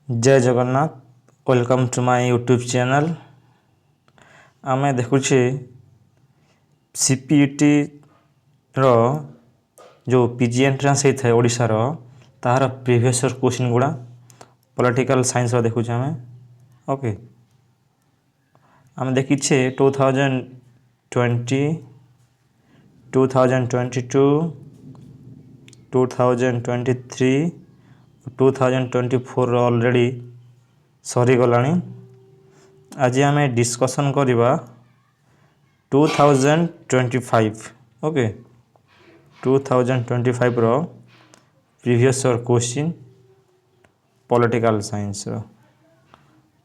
जय Jagannath. Welcome to my YouTube channel. आमे देखुचे सीपीईटी रो जो पीजी एंट्रांस होता है ओडिशा रो तार प्रीवियस क्वेश्चन गुड़ा पॉलिटिकल साइंस रो देखुचे आमे। ओके आमे देखिछे 2020 2022 2023 2024 ऑलरेडी सरी गलानी। आज आम डिस्कसन करिबा 2025। ओके 2025 रो प्रीवियस क्वेश्चन पॉलिटिकल साइंस रो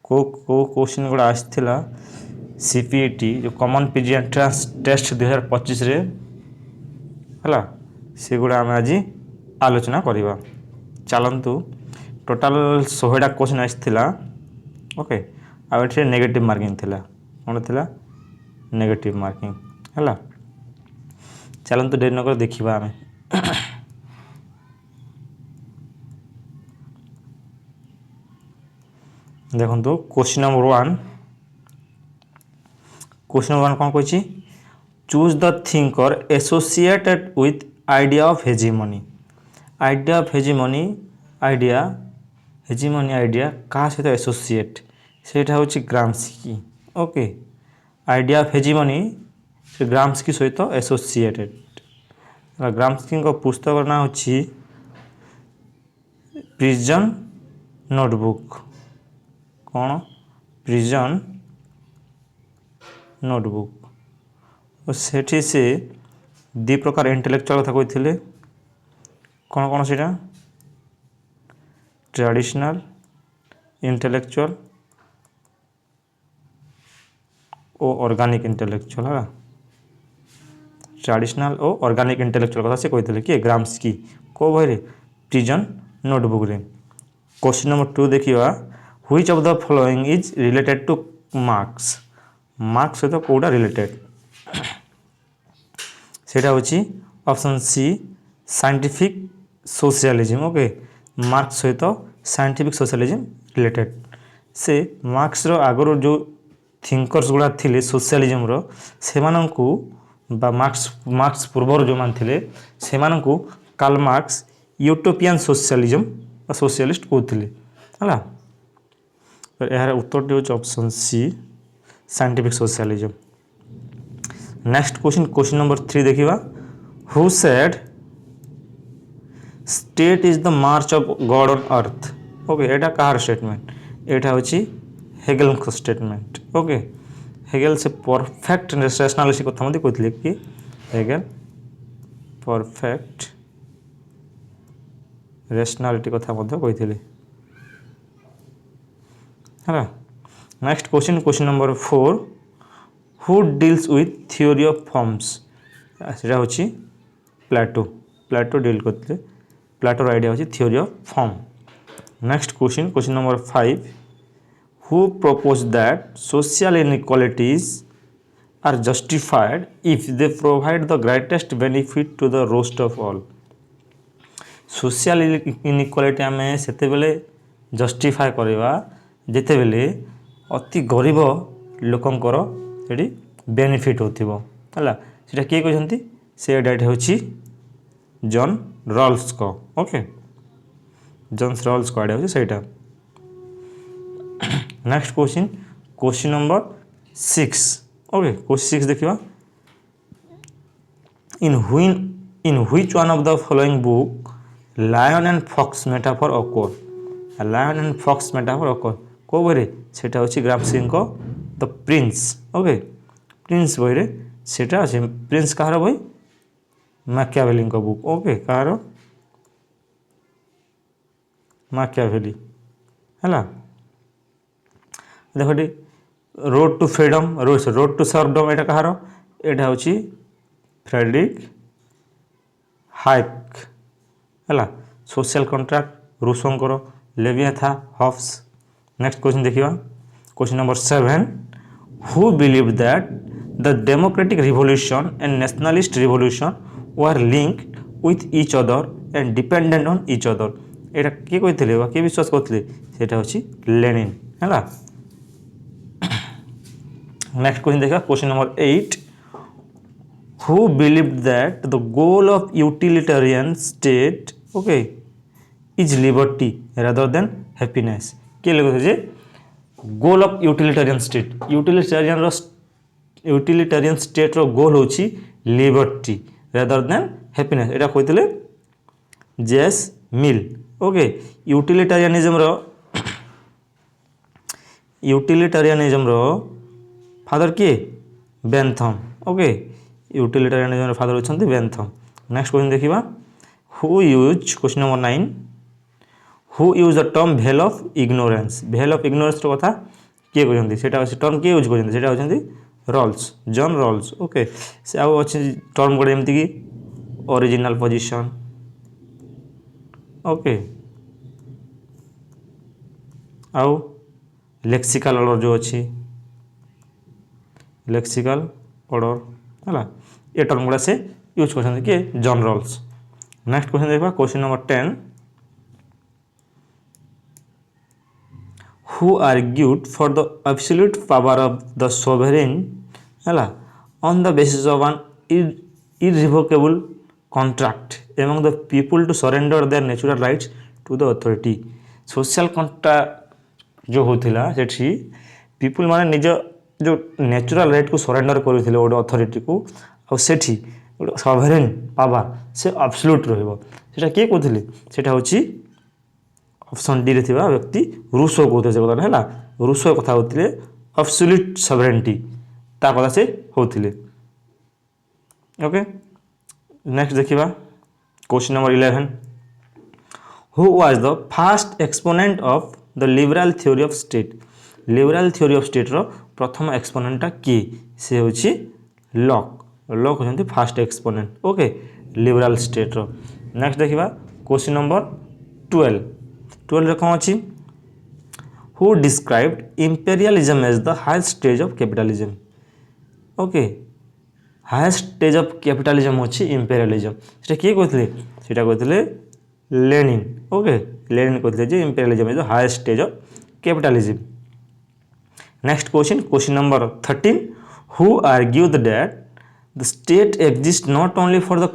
को क्वेश्चन गुड़ा आसथिला सीपीईटी जो कॉमन पीजी एंट्रांस टेस्ट 2025 रे हला से गुड़ा आम आज आलोचना करिबा। चलतु टोटाल 100टा क्वेश्चन आसथिला। ओके आ एठे नेगेटिव मार्किंग थिला कोन थिला नेगेटिव मार्किंग हला। चलतु डेरी नकर देखिबा आमे। देखंतु क्वेश्चन नंबर 1 कौन कहछि choose the thinker associated with idea of hegemony. Idea of hegemony idea का सहित एसोसिएट सेटा होछि Gramsci. Okay idea of hegemony से ग्राम्स्की सहित एसोसिएटेड। ग्राम्स्की को पुस्तक ना होछि प्रिजन नोटबुक। कौन प्रिजन नोटबुक और सेठी से दी प्रकार इंटेलेक्चुअल कथा कहिथिले कौन कौन सेटा ट्रेडिशनल इंटेलेक्चुअल और ऑर्गेनिक इंटेलेक्चुअल है। ट्रेडिशनल और ऑर्गेनिक इंटेलेक्चुअल कथा से कहिथिले कि ग्राम्स्की को बहिरे प्रिजन नोटबुक रे। क्वेश्चन नंबर 2 देखिबा which of the following is related to Marx. Marx सहित कोडा रिलेटेड सेटा होछि option C scientific socialism. Okay Marx सहित साइंटिफिक सोशलिज्म रिलेटेड से मार्क्स रो आगर जो थिंकर्स गुड़ा थिले सोशलिज्म रो सेमानंकु बा मार्क्स पूर्वर जो मान थिले सेमानंकु कार्ल मार्क्स यूटोपियन सोशलिज्म बा सोशलिस्ट कहथिले हला। तो यार उत्तर टी होछि option C scientific socialism. Next question number 3 देखिबा who said state is the march of God on earth. Okay एटा कार स्टेटमेंट एटा होछि हेगेल को स्टेटमेंट। ओके हेगेल से परफेक्ट रेशनलिटी कथा मध्ये कहथिले कि हेगेल परफेक्ट रेशनलिटी कथा मध्ये कहिथिले हला। Next question number 4 who deals with theory of forms. सेटा होछि प्लेटो डील करथिले। प्लेटोर आइडिया होछि theory of form. Next question number 5 who propose that social inequalities are justified if they provide the greatest benefit to the rest of all. Social inequality आमे सेते बेले justify करबा जेते बेले अति गरीब लोकंकर सेठी बेनिफिट होथिबो हला। सेटा के कहजंती से डाटा होछि जॉन रॉल्स को। ओके जॉन रॉल्स को आइडिया होछि सेटा। Next question number 6। Okay question 6 देखिबा in which one of the following book lion and fox metaphor occur. Lion and fox metaphor occur को बरे सेटा होछि ग्राम्स्की को द प्रिंस। ओके प्रिंस बहिरे सेटा अछि प्रिंस कहार बहि मैकियावेली को बुक। ओके कहार मैकियावेली हला। देखोटी road to freedom road to serfdom एटा कहार एटा होछि फ्रेडरिक हाइक हला। सोशल कॉन्ट्रैक्ट रूसोंकर लेवियाथा हॉब्स। नेक्स्ट क्वेश्चन देखिबा question number 7 who believe that the democratic revolution and nationalist revolution were linked with each other and dependent on each other। এটা କିଏ କହିଥିଲେ ବା କିଏ ବିଶ୍ୱାସ କରୁଥିଲେ ସେଇଟା ହେଉଛି ଲେନିନ୍ ହେଲା। ନେକ୍ସଟ କ୍ୱେଶ୍ଚନ୍ ଦେଖିବା question number 8 who believed that the goal of utilitarian state okay is liberty rather than happiness କିଏ ଲେଖୁଥିଲେ ଯେ ଗୋଲ୍ ଅଫ୍ ୟୁଟିଲିଟାରିଆନ୍ ଷ୍ଟେଟ୍ ୟୁଟିଲିଟାରିଆନ୍ ଷ୍ଟେଟ୍ର ଗୋଲ୍ ହେଉଛି ଲିବର୍ଟି ରାଦର ଦେନ୍ ହ୍ୟାପିନେସ୍ ଏଇଟା କହିଥିଲେ ଜେଏସ୍ ମିଲ୍ ଓକେ। ୟୁଟିଲିଟାରିଆନିଜମର ଫାଦର କିଏ ବେନ୍ଥମ୍ ଓକେ। ୟୁଟିଲିଟାରିଆନିଜମର ଫାଦର ହେଉଛନ୍ତି ବେନ୍ଥମ୍। ନେକ୍ସଟ କ୍ୱେଶ୍ଚନ୍ ଦେଖିବା question number 9 who use the term veil of ignorance କଥା କିଏ କହିଛନ୍ତି ସେଇଟା ଅଛି ଟର୍ମ କିଏ ୟୁଜ୍ କରିଛନ୍ତି ସେଇଟା ହେଉଛନ୍ତି ରଲ୍ସ ଜନ୍ ରଲ୍ସ ଓକେ। ସେ ଆଉ ଅଛି ଟର୍ମ ଗୋଟେ ଏମିତିକି ଅରିଜିନାଲ ପୋଜିସନ୍ ଓକେ ଆଉ ଲେକ୍ସିକାଲ ଅର୍ଡ଼ର ଯେଉଁ ଅଛି ଲେକ୍ସିକାଲ ଅର୍ଡ଼ର ହେଲା ଏ ଟର୍ମ ଗୁଡ଼ା ସେ ୟୁଜ୍ କରିଛନ୍ତି କିଏ ଜନ୍ ରଲ୍ସ। ନେକ୍ସଟ କ୍ୱେଶ୍ଚନ୍ ଦେଖିବା question number 10 who argued for the absolute power of the sovereign ହେଲା on the basis of an irrevocable contract among the people to surrender their natural rights to the authority। social contract जो होता सेठी people माने निज जो natural right को surrender करथिले गोटे authority को आ सेठी गोटे सॉवरेन पावर से एब्सोल्यूट रहइबो सेटा के कहथिले सेटा होची ऑप्शन डी रे थिबा व्यक्ति रूसो कहते से कथा हैला रूसो कथा होथिले एब्सोल्यूट सॉवरेनिटी ता कथा से होथिले ओके। नेक्स्ट देखिबा question number 11 who was the first exponent of the liberal theory of state liberal theory of state रो प्रथम एक्सपोनेंट की से होची लॉक होचंती first exponent okay liberal state रो। नेक्स्ट देखिबा क्वेश्चन नंबर 12 रे कोन अछि who described imperialism as the highest stage of capitalism okay highest stage of capitalism होची इंपेरियलिज्म सेटा के कहथिले सेटा कहथिले लेनिन ओके लेनिन कहथिले जे imperialism is the highest stage of capitalism. Next question number 13 who argued that the state exists not only for the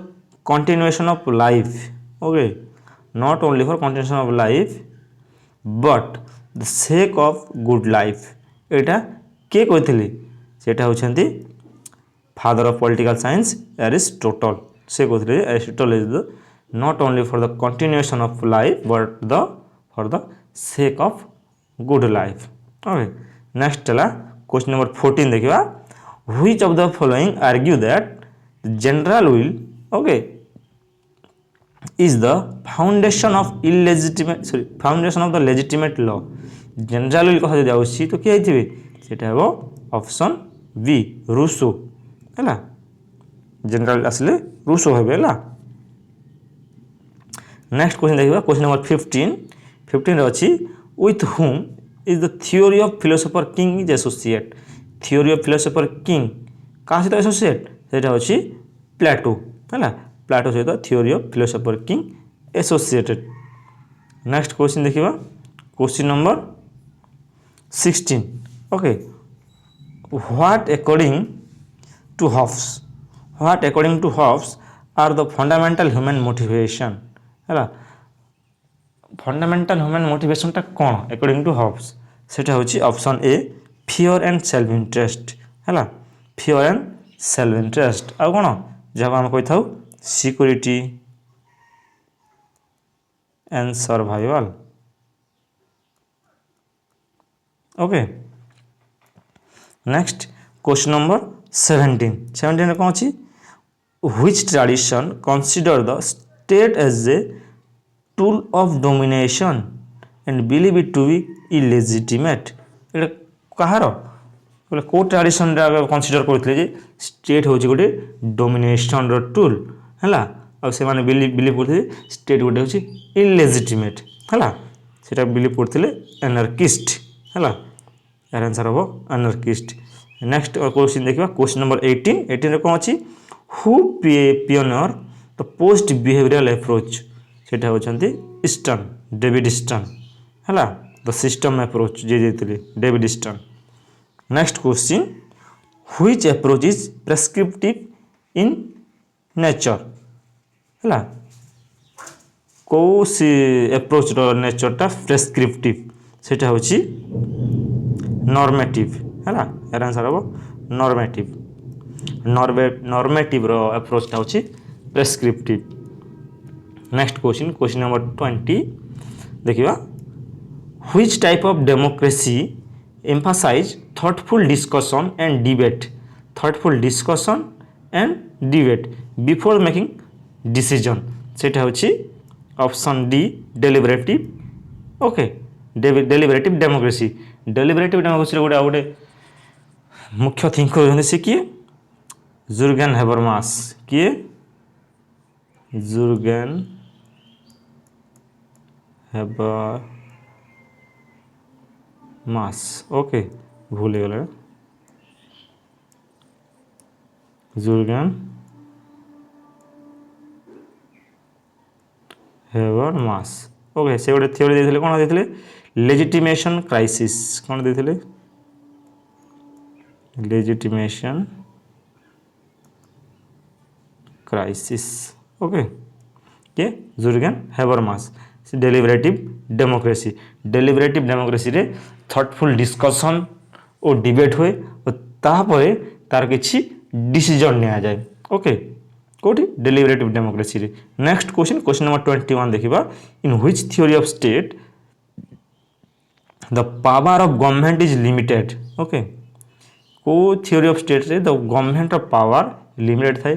continuation of life okay not only for continuation of life but the sake of good life एटा के कहथिले सेटा होचंती father of political science Aristotle से कहथिले Aristotle is the not only for the continuation of life but for the sake of good life okay। next चला question number 14 देखिबा which of the following argue that the general will okay is the foundation of the legitimate law general will कहा जाउछि तो के आइथिबे सेटा हेबो option B Rousseau हैला general असले Rousseau हेबे हैला। नेक्स्ट क्वेश्चन देखिबा क्वेश्चन नंबर 15 रे अछि with whom is the theory of philosopher king is associate theory of philosopher king का सहित एसोसिएट सेटा अछि प्लेटो हैला प्लेटो सहित theory of philosopher king associated। Next question देखिबा question number 16 okay what according to Hobbes are the fundamental human motivation हैला fundamental human motivation टा कोन अकॉर्डिंग टू हॉब्स सेटा होची option A fear and self interest हैला fear and self interest आ कोन जब हम कहि थाउ security and survival okay. Next question number 17 रे कोन अछि which tradition consider the state as a tool of domination and believe it to be illegitimate एटा कहार बोले को ट्रेडिशन रा कंसीडर करथले जे स्टेट होची गोटे डोमिनेशन रो टूल हला आ से माने बिलीव करथले स्टेट गोटे होची इलेजिटिमेट हला सेटा बिलीव करथले एनार्किस्ट हला यार आंसर हो एनार्किस्ट। नेक्स्ट क्वेश्चन देखिबा क्वेश्चन नंबर 18 रे कोन अछि who pioneer the post behavioral approach सेटा होचंती ईस्टर्न डेविड स्टन है द सिस्टम अप्रोच जे देते David Easton. Next question which approach is prescriptive in nature है कौ सी अप्रोच नेचरटा प्रेस्क्रिप्टिव सेटा होची नॉर्मेटिव है यार आंसर हम नॉर्मेटिव नॉर्मेटिव रो अप्रोचटा होची prescriptive. Next question question number 20 देखिबा which type of democracy emphasise thoughtful discussion and debate thoughtful discussion and debate before making decision सेटा होची option D deliberative okay deliberative democracy गोटे गोटे मुख्य थिंकर होते से किए जुर्गेन हेबरमास किए जुर्गेन हेबरमास ओके भूल गला जुर्गेन हेबरमास ओके से गोटे थ्योरी देते कौन देते लेजिटिमेशन क्राइसिस कौन देते लेजिटिमेशन क्राइसिस ओके के जुर्गेन हेबरमास डेलिबरेटिव डेमोक्रेसी रे थॉटफुल डिस्कशन और डिबेट हुए और तापर तार किछि डिसीजन निया जाए ओके कोठी डेलिबरेटिव डेमोक्रेसी रे। नेक्स्ट क्वेश्चन क्वेश्चन नंबर 21 देखिबा in which theory of state the power of government is limited okay को थ्योरी ऑफ स्टेट रे the government of power limited थाए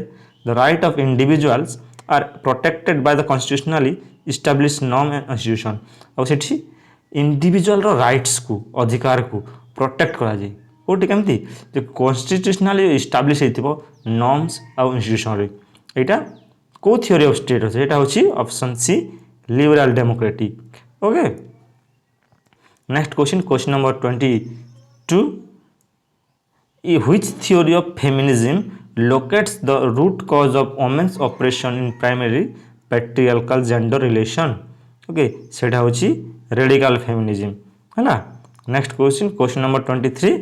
the right of individuals are protected by the constitutionally establish norm and institution और सेठी individual रो rights को अधिकार को protect करा जाए कोठी केमती जे कॉन्स्टिट्यूशनली इस्टाब्लिश हेतिबो नॉर्म्स और इंस्टीट्यूशन रे एटा को थ्योरी ऑफ स्टेट है एटा होची option C liberal democratic okay. Next question question number 22 which theory of feminism locates the root cause of women's oppression in primary patriarchal gender relation okay सेटा होची radical feminism है। Next question question number 23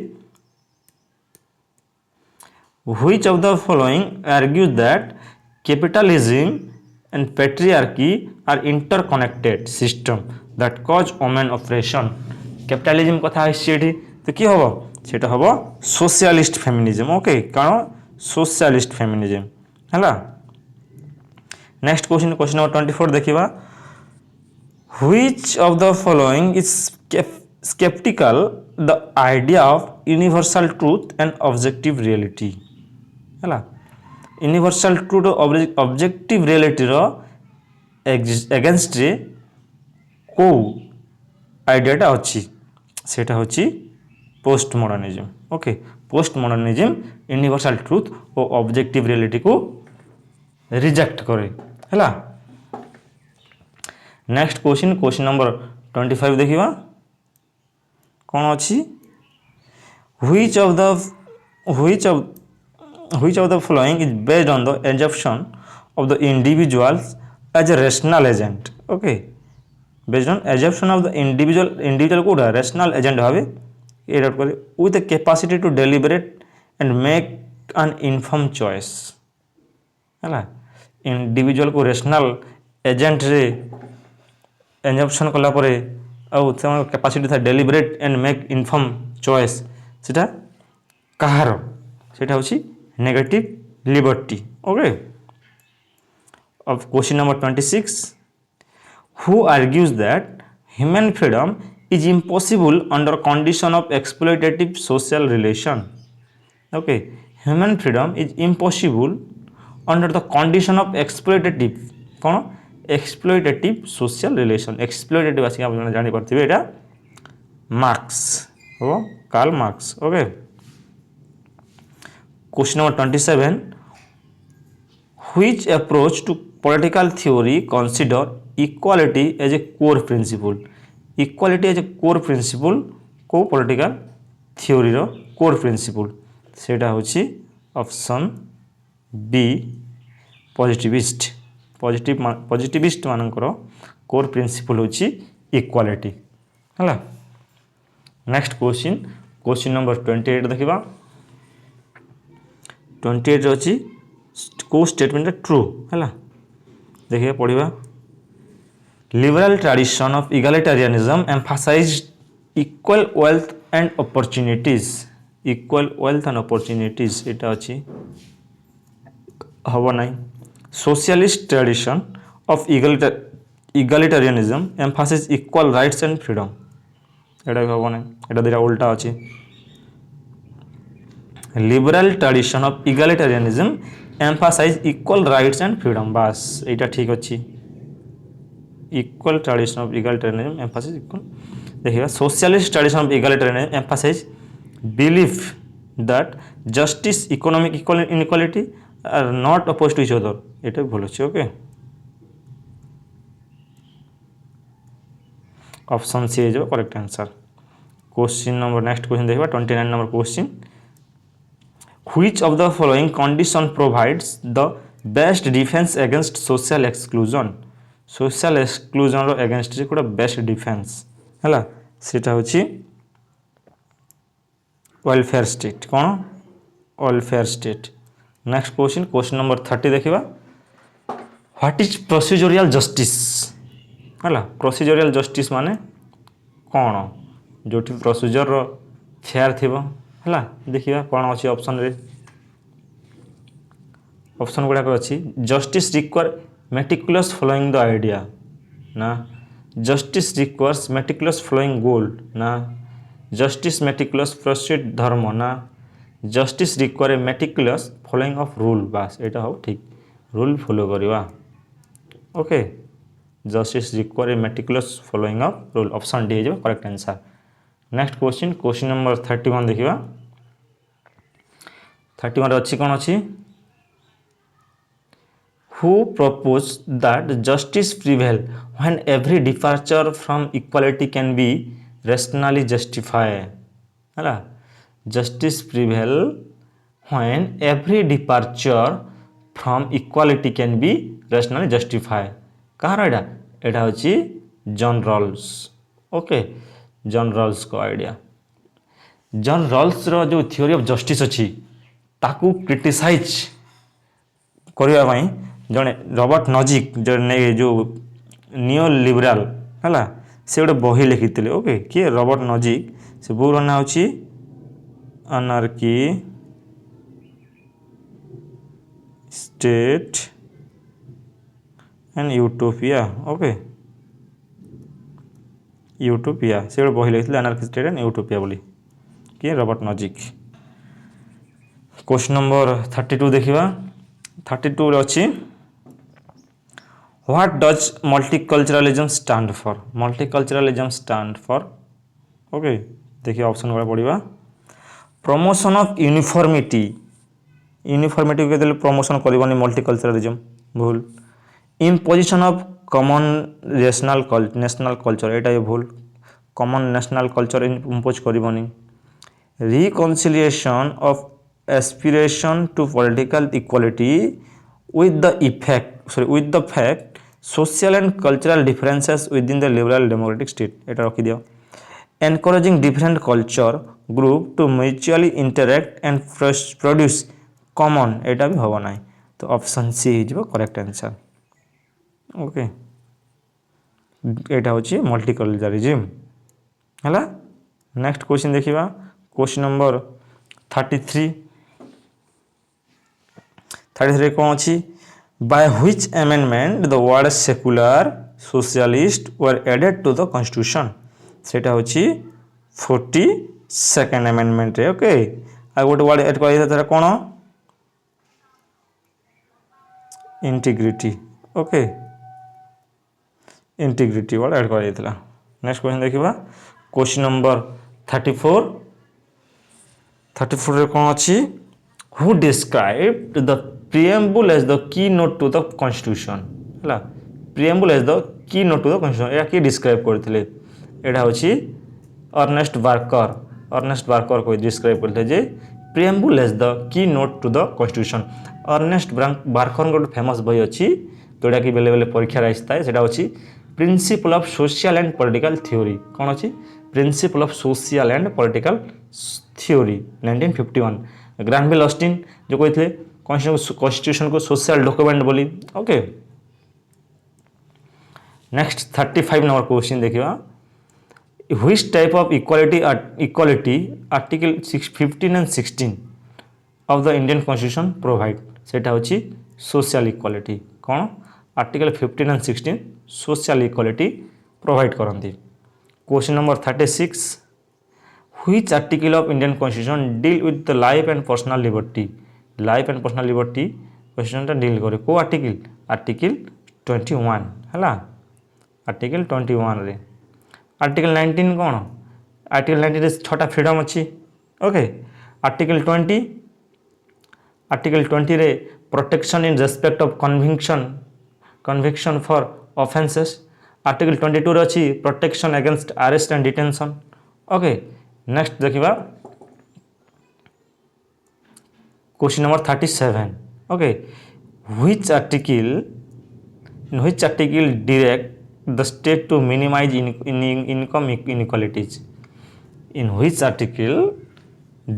which of the following argues that capitalism and patriarchy are interconnected system that cause women oppression capitalism कथा है तो कि हम सेटा हम सोशलिस्ट फेमिनिज्म ओके कारण सोशलिस्ट फेमिनिज्म है। नेक्स्ट क्वेश्चन क्वेश्चन नंबर 24 देखिबा which of the following is skeptical the idea of universal truth and objective reality है यूनिवर्सल ट्रूथ ऑब्जेक्टिव रियलिटी रो एगेंस्ट रे को आइडियाटा अच्छी सेटा होची post modernism okay post modernism universal truth और objective reality को reject करे हैला। नेक्स्ट क्वेश्चन क्वेश्चन नंबर 25 देखिबा कौन अच्छी which of the following is based on the assumption of the individuals as a rational agent okay based on assumption of the individual को rational agent भावे ये dot करे with the capacity to deliberate and make an informed choice है individual को rational agent रे assumption कला परे और से कैपेसिटी था deliberate and make informed choice सेटा कहार सेटा होची negative liberty okay। of question number 26 who argues that human freedom is impossible under condition of exploitative social relation okay human freedom is impossible under the condition of exploitative कौन exploitative social relation exploitative आसी आप जानी पड़ती है एटा Marx हो Karl Marx okay. Question number 27 which approach to political theory consider equality as a core principle equality as a core principle को political theory रो core principle सेटा होची ऑप्शन बी पॉजिटिविस्ट मानकर कोर प्रिंसिपल होची equality है। Next question number 28 देखा 28 अच्छी को statement true है। देखिए पढ़ा liberal tradition of egalitarianism emphasize equal wealth and opportunities यहाँ अच्छी हम ना socialist tradition of egalitarianism emphasize equal rights and freedom यहाँ भी हम ना यहाँ दुटा उल्टा अच्छी liberal tradition of egalitarianism emphasize equal rights and freedom बास यहाँ ठीक अच्छी equal tradition of egalitarianism emphasize equal देखिए socialist tradition of egalitarianism emphasize belief that justice economic inequality are not oppose to each other ये भूल अच्छे okay option C हो correct answer. Question number next question देखा 29 number question which of the following condition provides the best defence against social exclusion social exclusion रो against गोटे best defence है सीटा हूँ वेलफेयर स्टेट कौन welfare state. Next question number 30 देखा what is प्रोसीजोरियल justice है प्रोसीजोरियल justice माने कौन जो प्रोसीजर रो फेयर थी है देखिए कौन अच्छी ऑप्शन रे ऑप्शन गुड़ाक अच्छी justice require meticulous following the idea ना justice requires meticulous following goal ना जस्टिस मेटिकुलस प्रोसीड धर्म ना justice require meticulous following of rule बास यहाँ हो ठीक रूल फॉलो करवा okay justice require meticulous following of rule option D हो correct answer. Next question number 31 देखा 31 अच्छी कौन अच्छी who proposed that justice prevail when every departure from equality can be rationally justified है justice prevail when every departure from equality can be rationally justified कहाँ यहाँ हूँ John Rawls okay John Rawls को idea John Rawls रो जो theory of justice अच्छी ताकू criticise करने जड़े रॉबर्ट नॉजिक जो नियो लिबराल है से गोटे बही लिखी ओके किए रॉबर्ट नॉजिक से बुक ना हूँ anarchy state and utopia okay utopia से गोटे बही लिखी अनार्की स्टेट एंड यूटोपिया बोली किए रॉबर्ट नॉजिक। क्वेश्चन नंबर 32 देखा 32 अच्छी what does multiculturalism stand for multiculturalism stand for okay देखिए ऑप्शन गुड़ा पढ़ा प्रमोशन ऑफ यूनिफॉर्मिटी को प्रमोशन करनी मल्टीकल्चरलिज्म भूल imposition of common national culture यहाँ भी भूल कॉमन नेशनल कल्चर इम्पोज करनी reconciliation of aspiration to political equality with the fact social and cultural differences within the liberal democratic state এটা रखी दिया encouraging different culture group to mutually interact and produce common এটা भी होगा ना तो option C हो करेक्ट आंसर ओके यहाँ हूँ मल्टीकल्चरलिज्म है। नेक्स्ट क्वेश्चन देखा क्वेश्चन नंबर 33 कौन अच्छी by which amendment the word secular socialist were added to the constitution सेटा हूँ 42nd अमेंडमेंट रे ओके आ गोटे वर्ड एड कर कौन integrity okay integrity word add कर। नेक्स्ट क्वेश्चन देखा क्वेश्चन नंबर 34 रे कौन अच्छी who described the preamble as the keynote to the constitution है preamble as the keynote to the constitution या कि डिस्क्राइब करते यहाँ हूँ अर्नेस्ट बार्कर को डिस्क्राइब करते जे preamble as the keynote to the constitution Ernest Barker गोटे फेमस बही अच्छी जोटा कि बेले बेले परीक्षा आसी था हूँ principle of social and political theory कौन अच्छी principle of social and political theory 1951 Granville Austin जो कहते कॉन्स्टिट्यूशन को सोशल डॉक्यूमेंट बोली ओके। नेक्स्ट 35 नंबर क्वेश्चन देखिए which type of equality article 15 and 16 of the Indian constitution provide सेटा होची सोशल इक्वालिटी कौन article 15 and 16 social equality provide करती। Question number 36 which article of Indian constitution deal with the life and personal liberty question deal करे को article article 21 है article 21 रे article 19 कौन article 19 रे 6टा फ्रीडम अच्छी ओके। आर्टिकल 20 रे protection in respect of conviction for offences article 22 रे अच्छी protection against arrest and detention okay. Next देखिबा question number 37 okay which article direct the state to minimize income inequalities in which article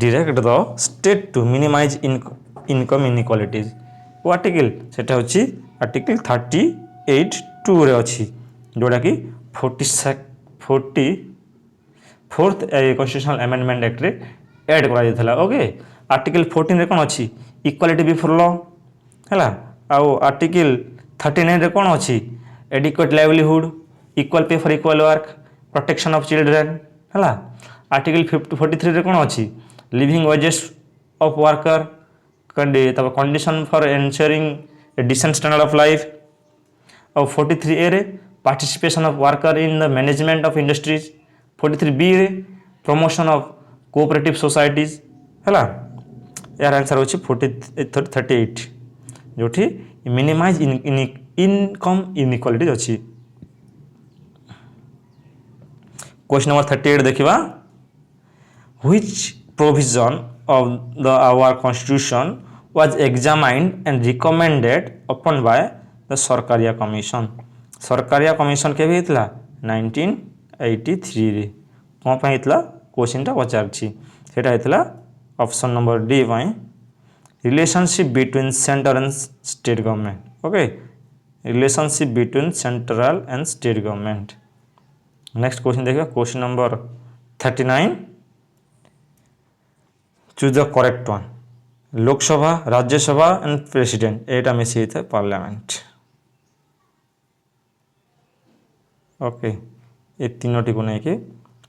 direct the state to minimize income inequalities वो article सेटा होची article 38(2) रे अछि जोड़ा कि 44th constitutional amendment act रे add करा दिथला ओके। आर्टिकल 14 रे कोन अछि इक्वालिटी बिफोर लॉ हैला आउ आर्टिकल 39 रे कोन अछि adequate livelihood equal pay for equal work protection of children है आर्टिकल 43 रे कौन अच्छी living wages of worker condition for ensuring a decent standard of life और 43A रे participation of worker in the management of industries 43B रे promotion of cooperative societies है यार answer होची 38 जोठी मिनिमाइज इनकम इनइक्वालिटी अच्छी। क्वेश्चन नंबर 38 देखिबा which provision of the our constitution was examined and recommended upon by the Sarkaria commission केबे हितला 1983 रे कोन पे हितला क्वेश्चन टा पचारछि सेटा हितला option number D by relationship between centre and state government okay relationship between central and state government. Next question देखिए question number 39 choose the correct one Lok Sabha Rajya Sabha and president एटा मिसी थे पार्लियामेंट ओके ये तीनोटी को लेके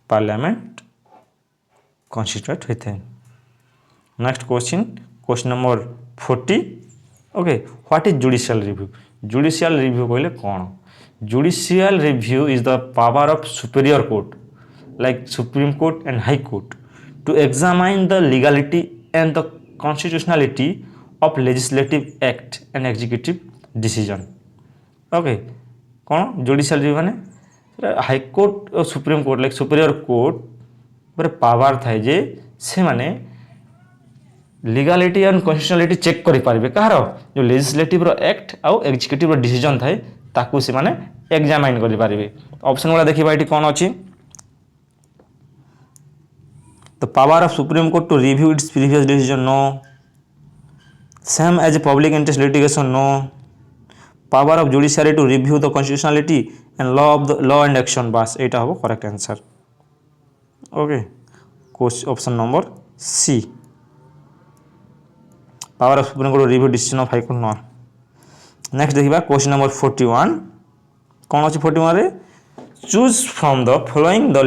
पार्लियामेंट कॉन्स्टिट्यूट होते हैं। Next question number 40 okay what is judicial review कहले कौन judicial review is the power of superior court like supreme court and high court to examine the legality and the constitutionality of legislative act and executive decision okay कौन judicial review माने high court और supreme court like superior court पर power थाए जे से माने legality and constitutionality check करि पारबे कहार जो लेजिस्लेटिव रो एक्ट आउ एग्जीक्यूटिव रो डिसीजन थाए ताकू से माने एग्जामाइन करि पारबे। ऑप्शन वाला देखिबा एटी कोन अछि the power of supreme court to review its previous decision no same as public interest litigation no power of judiciary to review the constitutionality and law and action बस एटा हो correct answer okay. Option number C power of supreme court review decision of high court no. Next देखिबा question number 41 कौन अछि 41 रे choose from the following the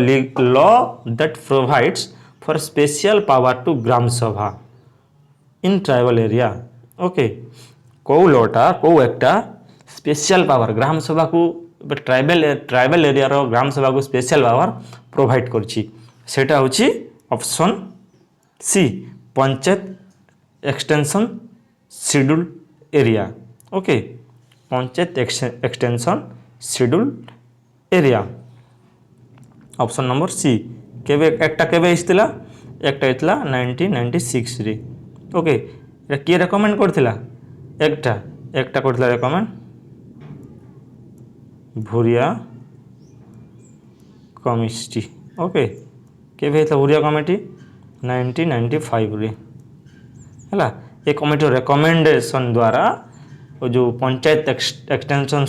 law that provides for special power to ग्राम सभा in tribal area okay को लॉटा को एकटा special power ग्राम सभा को ट्राइबल एरिया रो ग्राम सभा को स्पेशल पावर प्रोवाइड करछि सेटा होछि option C panchayat extension schedule area okay panchayat extension schedule area option number C केबे एकटा केबे इस्तिला एकटा इतला 1996 रे ओके एटा के रेकमेंड करथिला एकटा करथिला रेकमेंड ଭୁରିଆ କମିଟି। ଓକେ, କେବେ ହେଇଥିଲା ଭୁରିଆ କମିଟି? 1995 ହେଲା। ଏ କମିଟିର ରେକମେଣ୍ଡେସନ୍ ଦ୍ୱାରା ଯେଉଁ panchayat extension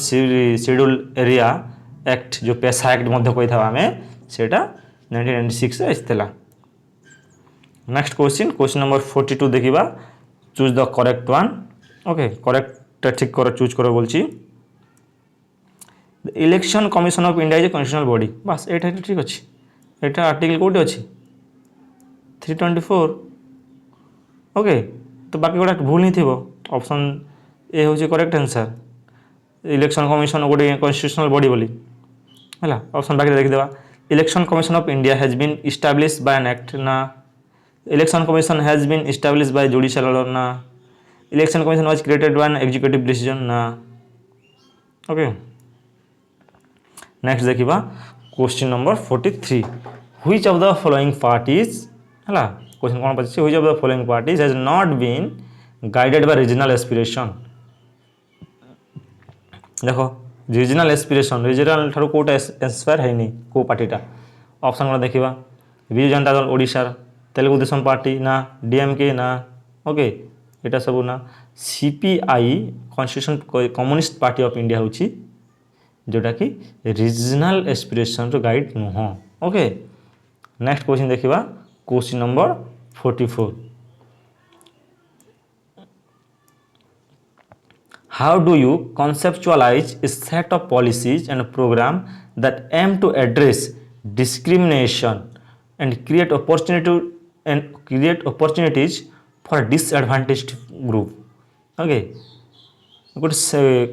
schedule area act, ଯେଉଁ ପେସା ଆକ୍ଟ ମଧ୍ୟ କହିଥାଉ ଆମେ, ସେଇଟା 1996 ଆସିଥିଲା। ନେକ୍ସଟ କ୍वेश्चन नंबर 42 देखिबा। Choose the correct one. Okay, correct ठीक कर, चूज कर बोलছি। Election commission of India is constitutional body. बस एटा ठीक अछि। एटा आर्टिकल कोड अछि 324। ओके, तो बाकी गोटा भूल नहीं थिबो। ऑप्शन ए होछि करेक्ट आंसर। इलेक्शन कमिशन गोटे कन्स्टिट्यूशनल बॉडी बोली हैला। ऑप्शन बाकी देखि देबा। Election commission of India has been established by an act ना। Election commission has been established by judicial order ना। Election commission was created by an executive decision ना। Okay, next देखिबा question number 43। Which of the following parties हैला। Question कोन पछी? Which of the following parties has not been guided by regional aspiration. देखो, regional aspiration, regional ठारू कोटा inspire है नहीं को पार्टीटा। ऑप्शन कोन देखिबा। बिजु जनता दल ओडिशा, तेलुगु देशम पार्टी ना, डीएमके ना। ओके, एटा सब ना। CPI constitution communist party of India होची, जोटा कि रीजनल एस्पिरेशन रो गाइड नुह। ओके, नेक्स्ट क्वेश्चन देखिबा। Question number 44। How do you conceptualize a set of policies and program that aim to address discrimination and create opportunities for disadvantaged group? Okay, good say.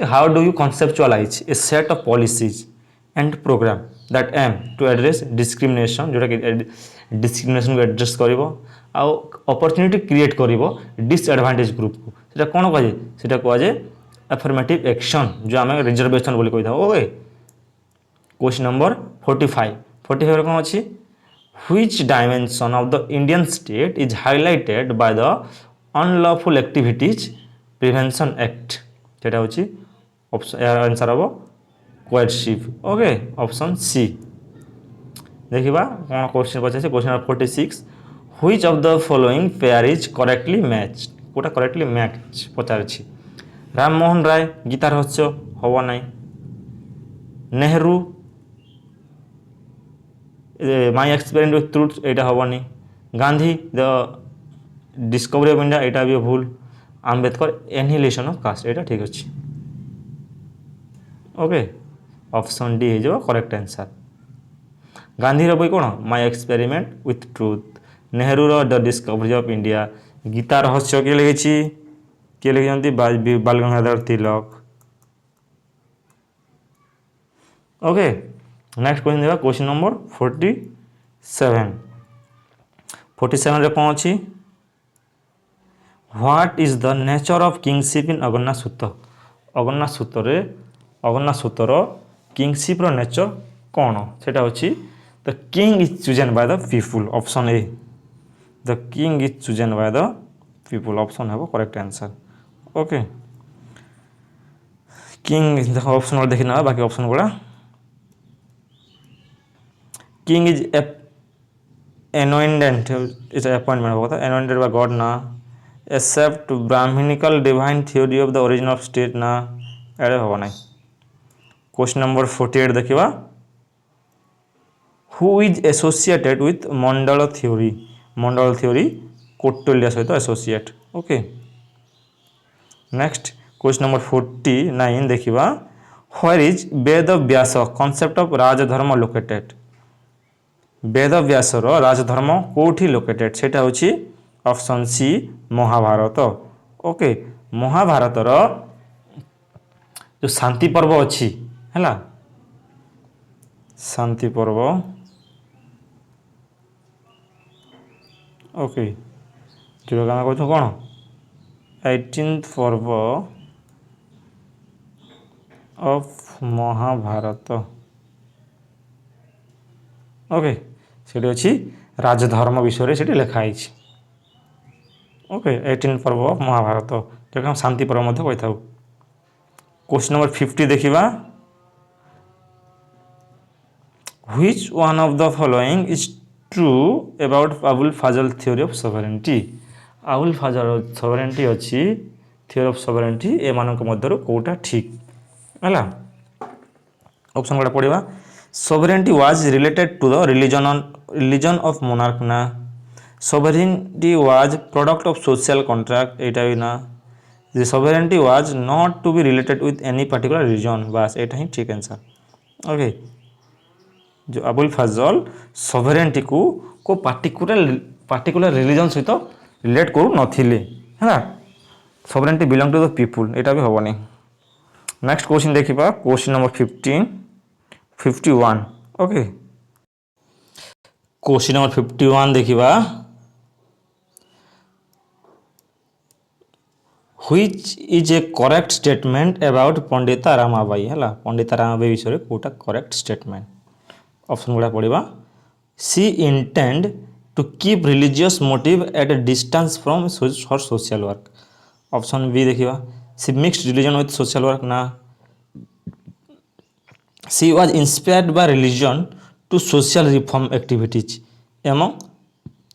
How do you conceptualize a set of policies and program that aim to address discrimination, जोटा कि discrimination को address करिवो आ opportunity create करिवो disadvantage group को, सेटा कोन कह जे? सेटा कह जे affirmative action, जो आम रिजर्वेशन बोली कही था। Okay, question number 45। 45 कोन अछि? Which dimension of the Indian state is highlighted by the unlawful activities prevention act. सेटा होची ऑप्शन आंसर हबो कोएडशिप। ओके, ऑप्शन सी देखिबा कोन क्वेश्चन पछे। Question number 46। Which of the following pair is correctly matched? कोटा correctly match पचारछि। राम मोहन राय गीता रहस्य हबो नै। Nehru my experiment with truth एटा हबो नै। Gandhi the discovery of India एटा भी भूल। आंबेडकर एनिहिलेशन ऑफ कास्ट एटा ठीक अछि। ओके, ऑप्शन डी हो करेक्ट आंसर। गांधी रो बई कोन? My experiment with truth. Nehru रो the discovery of India. Gita Rahasya के लिखिछि? के लिखिछंती? Bal Gangadhar Tilak. Okay, next question देबा। Question number 47। 47 रे कोन अछि? What is the nature of kingship in Aganna Sutra? Aganna Sutra kingship रो नेचर कोन? सेटा होछि the king is chosen by the people. Option A, the king is chosen by the people. Option है correct answer. Okay, king देखो option देखि ना, बाकी option गुड़ा। King is anointed, is appointment होता है anointed by God ना। Except brahmanical divine theory of the origin of state ना, एडे होबा नहीं। क्वेश्चन नंबर 48 देखिबा। Who is associated with Mandal theory? Mandal theory Kautilya सहित associate. Okay, next question number 49 देखिबा। Where is Ved Vyas concept of Rajdharma located? Ved व्यासर राजधर्म कोठी लोकेटेड? सेटा होची ऑप्शन सी महाभारत। ओके, महाभारतर जो शांति पर्व अच्छी है, शांति पर्व। ओके, जो आम कह कौन 18th पर्व ऑफ महाभारत। ओके, सेठी अच्छी राजधर्म विषय से लिखाई। ओके, 18 पर्व ऑफ महाभारत, जो हम शांति पर्व कही था। क्वेश्चन नंबर 50 देखिबा। Which one of the following is true about Abul Fazl theory of sovereignty? Abul Fazl sovereignty ଅଛି theory of sovereignty ଏମାନଙ୍କ ମଧ୍ୟରୁ କୋଉଟା ଠିକ୍ ହେଲା ଅପସନ୍ ଗୁଡ଼ା ପଡ଼ିବା sovereignty was related to the religion of monarch ନା sovereignty was product of social contract ଏଇଟା ବି ନା the sovereignty was not to be related with any particular religion ବାସ୍ ଏଇଟା ହିଁ ଠିକ୍ आंसर ओके जो अबुल फजल सॉवरेंटी को पार्टिकुलर रिलीजन सहित रिलेट करू नथिले है sovereignty belong to the people एटा भी होबनी नेक्स्ट क्वेश्चन देखिबा question number 51 okay question number 51 देखिबा which is a correct statement about Pandita Ramabai है पंडिता रामाबाई विषय कोटा करेक्ट स्टेटमेंट ऑप्शन गुड़ा पड़ा she intend to keep religious motive at a distance from her social work option B देखिबा she mixed religion with social work ना she was inspired by religion to social reform activities among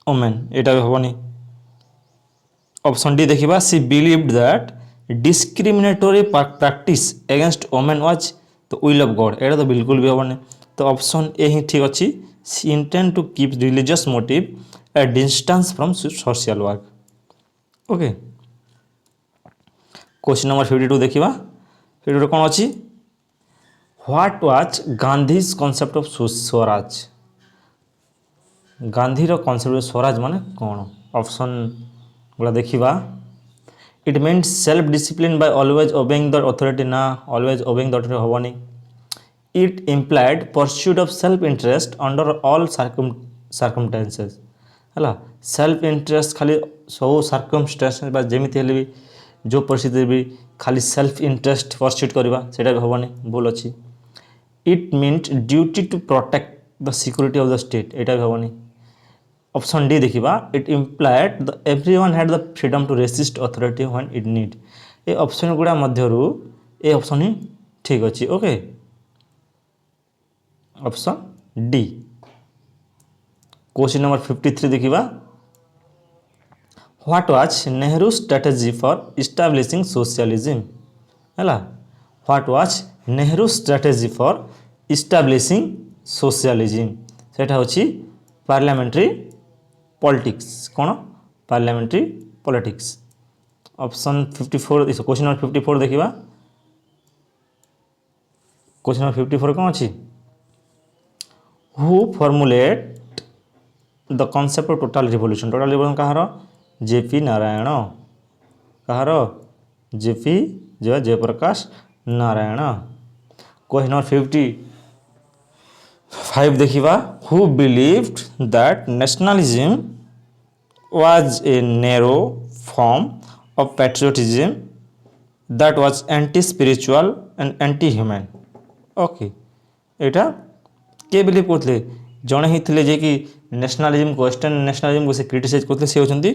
women एटा भी होबनी option D देखिबा she believed that discriminatory practice against women was the will of God एटा तो बिल्कुल भी होबनी तो ऑप्शन ए ही ठीक अच्छी she intend to keep religious motive a distance from social work okay question number 52 देखिबा 52 कौन अच्छी what was Gandhi's concept of swaraj गांधीर कॉन्सेप्ट ऑफ स्वराज माने कौन ऑप्शन गुला देखिबा it means self discipline by always obeying the authority ना ऑलवेज ओबेइंग द अथॉरिटी होबनी it implied pursuit of self interest under all circumstances है सेल्फ इंटरेस्ट खाली सब सर्कमस्टेंस जमीती भी जो परिस्थिति भी खाली सेल्फ इंटरेस्ट परस्यूट करवा सेटा भी हेनी भूल अच्छी it means duty to protect the security of the state एटा भी हेनी ऑप्शन डी देखिबा it implied the everyone had the freedom to resist authority when it need ए ऑप्शन गुड़ा मध्यरु ए ऑप्शन ही ठीक अच्छी okay option D question number 53 देखिबा what was Nehru strategy for establishing socialism हैला what was Nehru strategy for establishing socialism सेटा होची पार्लियामेंट्री पॉलिटिक्स कौन parliamentary politics option 54 question number 54 देखिबा क्वेश्चन नंबर 54 कौन अच्छी who formulate the concept of total revolution कहार जेपी नारायण कहार जेपी जयप्रकाश नारायण क्वेश्चन नंबर 55 देखिबा who believed that nationalism was a narrow form of patriotism that was anti-spiritual and anti-human okay एटा के believe करते जड़े ही थे जे कि नेशनलिज्म को वेस्टर्न नेशनलिज्म को से क्रिटिसाइज करते से होचंती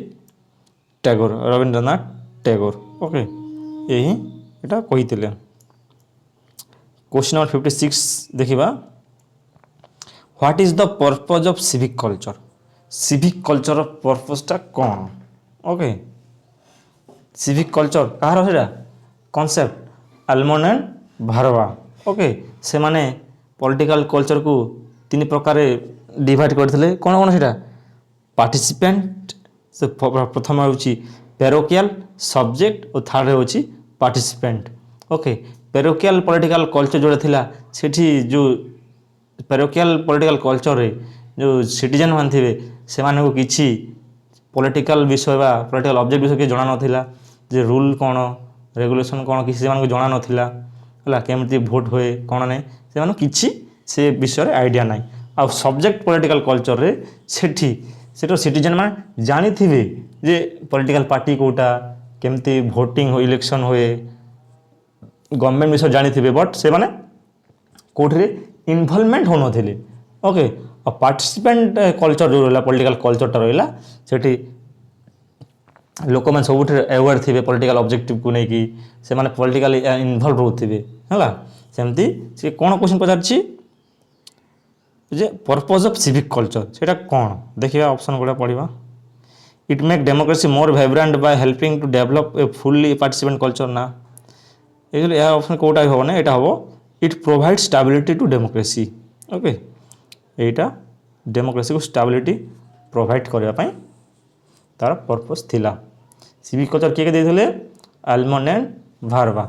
टैगोर रविंद्रनाथ टैगोर ओके यही एटा कहिथिले क्वेश्चन नंबर 56 देखिबा what is the purpose of civic culture पर्पजटा कौन ओके सिविक कल्चर कहार सेटा concept Almond and Verba okay से माने पॉलिटिकल कल्चर को तीन प्रकार डिवाइड करते कौन कौन से पार्टिसिपेंट से प्रथम होची पैरोकियल सब्जेक्ट और थर्ड होची participant okay parochial political culture जोड़ा थिला सेठी जो पैरोकियल पॉलिटिकल कल्चर रे जो सिटीजन मान थे से माने को किछि पॉलिटिकल विषय बा पॉलिटिकल ऑब्जेक्ट विषय के जाना नथिला जे रूल कौन रेगुलेशन कौन किसी से को जाना नथिला हला केमती भोट होए कौन नहीं से माने किछि से विषय आइडिया ना आ सब्जेक्ट पॉलिटिकल कल्चर रे सेठी सेटा सिटीजन मान जानी थिबे जे पॉलिटिकल पार्टी कोटा केमती भोटिंग हो इलेक्शन होए गवर्नमेंट विषय जानी थिबे बट से माने कोठरे इन्वॉल्वमेंट हो नथिले ओके और पार्टिसिपेंट कल्चर जो रहला पॉलिटिकल कल्चरटा रहला सेठी लोक मैंने सब अवेयर थे पॉलिटिकल ऑब्जेक्टिव को नहीं कि से माने पॉलिटिकली इन्वॉल्व होते है सेमती से कौन क्वेश्चन पचार जे पर्पज ऑफ सिविक कल्चर सेटा कौन देखिए ऑप्शन गुड़ा पढ़ा it make democracy more vibrant by helping to develop a fully participant culture ना एक्चुअली यह ऑप्शन कोटा हम ना यहाँ हम it provide stability to democracy okay यहाँ डेमोक्रेसी को स्टेबिलिटी प्रोवाइड करने तार पर्पस थिला सिविक कल्चर किए देते Almond and Verba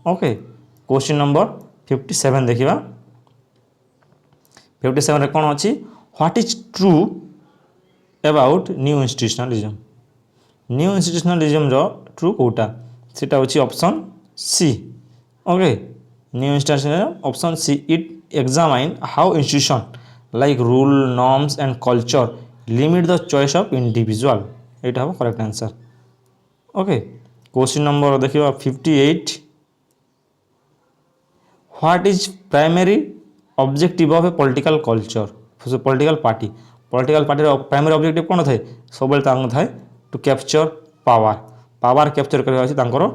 okay question number 57 देखिए 57 रे कौन अच्छी what is true about new institutionalism रो ट्रू कोटा सेटा होची option C okay new institutionalism option C it examine how institution like rule norms and culture limit the choice of individual एटा हो correct answer okay question number देखिए 58 what is primary objective of a political culture political party primary objective कौन थाए सब थाए to capture power capture करवा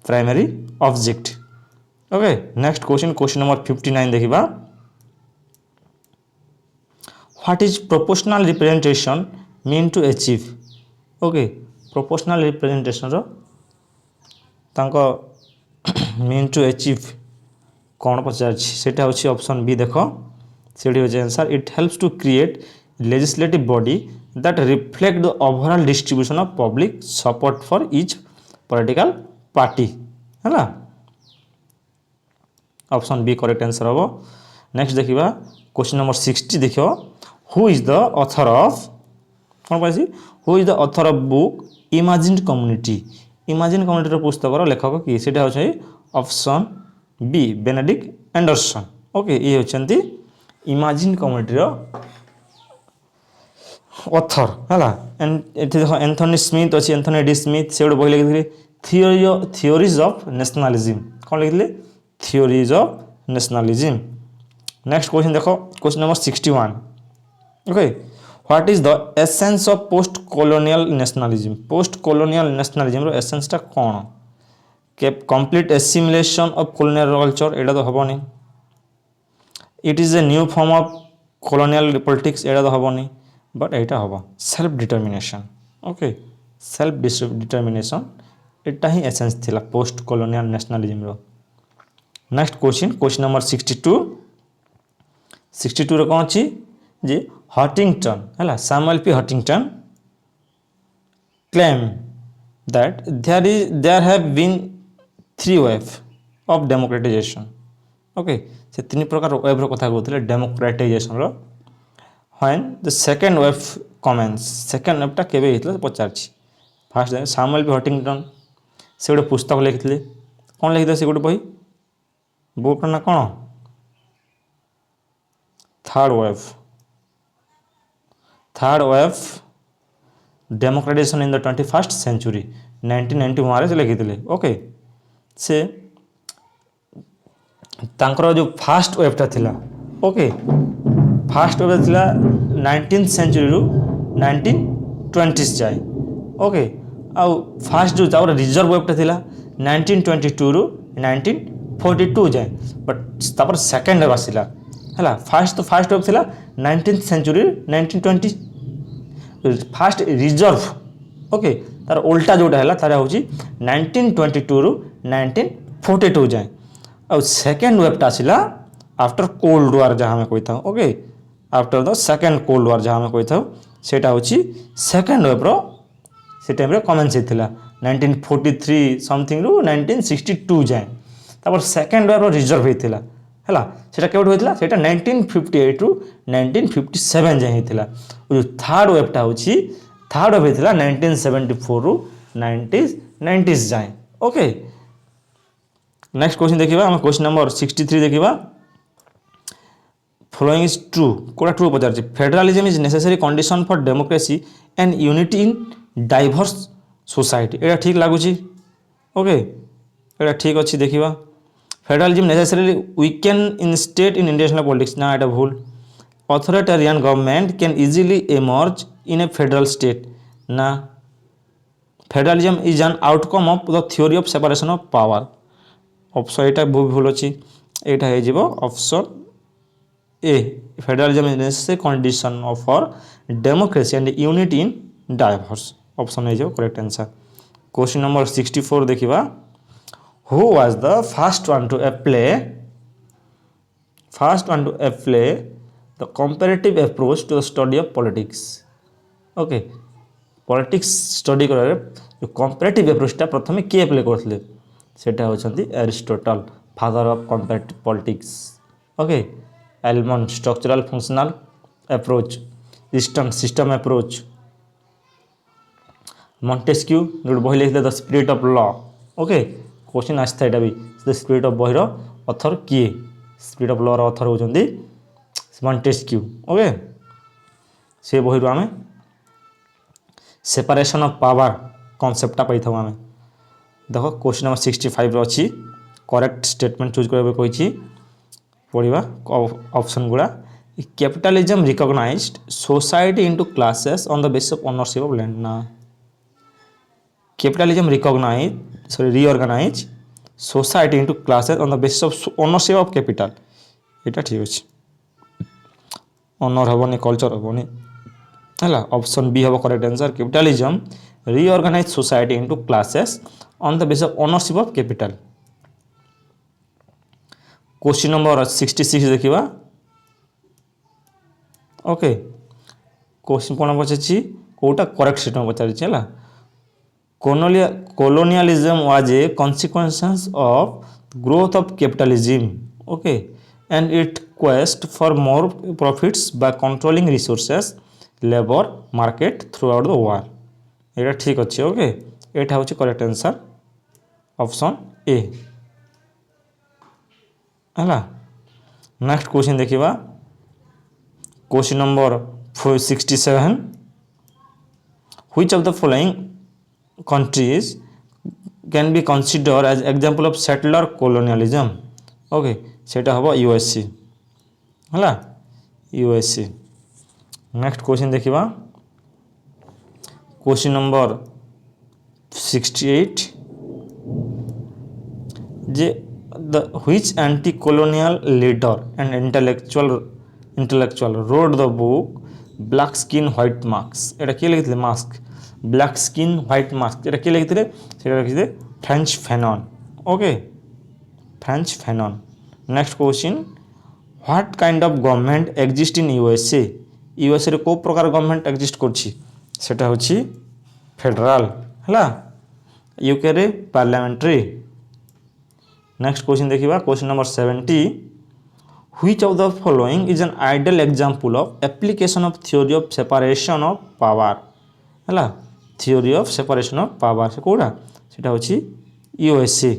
primary object okay next question number 59 देखिबा what is proportional representation mean to achieve okay proportional representation रो तांको mean to achieve कौन पचार option B देख से answer it helps to create legislative body that reflect the overall distribution of public support for each political party है option B correct answer हम next देखिबा question number 60 देखियो who is the author of कौन पासी who is the author of book imagined community पुस्तक लेखक किए से option B Benedict Anderson okay ये होचंती इमेजिन्ड कम्युनिटी ऑथर है एंथनी स्मिथ अच्छी एंथनी डी स्मिथ से बही लिखी थियोरीज ऑफ नेशनलिज्म कौन लिखी theories of nationalism next question देखो question number 61 okay what is the essence of post colonial nationalism रो एसेंसटा कौन complete assimilation of colonial culture एटा तो हेनी it is a new form of colonial politics एटा तो हेनी बट एटा हम self determination okay self determination एटा ही एसेंस थिला पोस्ट कॉलोनियल नेशनलिज्म रो नेक्स्ट क्वेश्चन नंबर 62 रे कौन अच्छी जे हटिंगटन है Samuel P Huntington claim that there have been 3 wave of democratisation okay से 3 प्रकार वेव रो कथा कहते डेमोक्रेटाइजेशन रो when the second wave commence second वेवटा केबे हितले पचार फास्ट सैमुअल पी हटिंगटन से गोटे पुस्तक लिखिले कौन लिखिले से गोटे बही बुक ना कौन third wave democratisation in the 21st century 1991 से लिखी ओके से तांकर जो फास्ट वेवटा थिला ओके फास्ट वेव थिला 19th सेंचुरी रु 1920s जाए ओके आउ फास्ट जो तावर रिजर्व वेवटा थिला 1922 रु 1942 जाए बट तापर सेकेंड वेव आसिला है फास्ट वेव थिला 19th century 1920 fast reserve okay तार उल्टा जोटा है तार हूँ 1922 रु 1942 जाए और सेकेंड वेवटा आसिला आफ्टर कोल्ड वार जहाँ आम कही था okay after the second cold war जहाँ आम कही था सेटा हूँ सेकेंड वेव रो से टाइम कमेंस होता 1943 समथिंग रु 1962 जाए तापर सेकेंड वेव रिजर्व होता है सेटा केवट होता है 1958 रु 1957 जाए होता जो थर्ड वेवटा हूँ थर्ड वेव होता 1974 रु 1990s जाए ओके नेक्स्ट क्वेश्चन देखिए आम क्वेश्चन नंबर 63 देखिए फॉलोइंग इज ट्रू कोटा ट्रू पचार federalism is necessary condition for democracy and unity in diverse society एटा ठीक लगुच ओके एटा ठीक अच्छी देखिए federalism necessary weakens in state in international politics ना एटा भूल authoritarian government can easily emerge in a federal state ना federalism is an outcome of the theory of separation of power option यहाँ भूल अच्छी यहाँ option A. Federalism is a necessary condition for democracy and unity in diverse. Option A is your correct answer. Question number 64 देखिबा. Who was the first one to apply the comparative approach to the study of politics? Okay. Politics study करारे जो comparative approach टा प्रथमे किए apply करथिले सेटा होचंती Aristotle, father of comparative politics. Okay. Almond, structural functional approach. Easton, system approach. Montesquieu, जो बही लिखले the spirit of law. Okay question आस्था एटा भी द स्पिरिट ऑफ बहीर ऑथर किए स्पिरिट ऑफ लॉ र ऑथर होचंदी मॉन्टेस्क्यू. ओके से बहीर आमे सेपरेशन ऑफ पावर कॉन्सेप्टटा पाई थाउ आमे. देखो क्वेश्चन नंबर 65 रो अछि करेक्ट स्टेटमेंट चूज करबे कहिछि पढ़िबा ऑप्शन गुड़ा. Capitalism recognised society into classes on the basis of ownership of land. ना capitalism reorganize society into classes on the basis of ownership of capital. এটা ঠিক আছে অনর হবনি কালচার হবনি হলা. অপশন বি হব correct answer. capitalism reorganize society into classes on the basis of ownership of capital. Question number 66 देखिबा. Okay question कोन पछछि Kota correct statement पछारि छला. Colonialism was a consequence of growth of capitalism, okay, and its quest for more profits by controlling resources, labor market throughout the world. এটা ঠিক আছে. ওকে এটা হচ্ছে correct answer option A हला. Next question देखिबा. Question number 67. Which of the following countries can be considered as example of settler colonialism? Okay सेटा हबो USC हला यूएससी. नेक्स्ट क्वेश्चन देखिबा. Question number 68 J the which anti-colonial leader and intellectual wrote the book Black Skin White Marks. এটা কি লিখিলে mask black skin white mask এটা কি লিখিলে সেটা লিখিলে French ফ্যানন. Okay French Fanon. Next question. What kind of government exist in USA? USA रे को प्रकार गवर्नमेंट एग्जिस्ट करछि सेटा होछि फेडरल हला. यूके रे पार्लियामेंट्री. नेक्स्ट क्वेश्चन देखिबा. Question number 70. Which of the following is an ideal example of application of theory of separation of power हला. Theory of separation of power से कोडा सेटा होछि यूएसए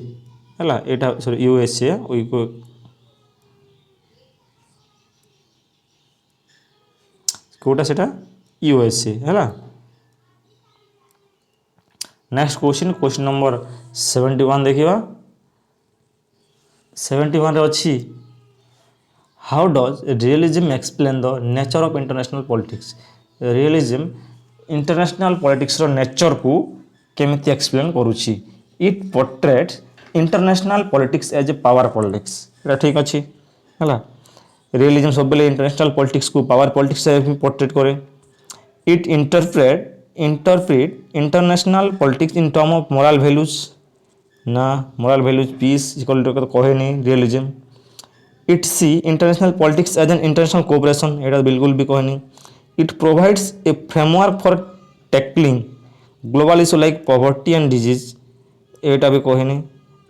हला. एटा सॉरी यूएसए ओई को कोडा सेटा यूएसए हला. Next question. क्वेश्चन नंबर 71 देखिबा. 71 रे अछि how does realism explain the nature of international politics. Realism international politics रो नेचर को केमिति एक्सप्लेन करूछि. It portrays international politics as a power politics. एटा ठीक अछि हला. रियलिज्म सब बेले इंटरनेशनल पॉलिटिक्स को पावर पॉलिटिक्स से पोर्ट्रेट करे. It interpret international politics in term of moral values. ना moral values peace equal to कहे नहीं realism. It see international politics as an international cooperation. एटा बिल्कुल भी कहे नहीं. It provides a framework for tackling global issue like poverty and disease. एटा भी कहनी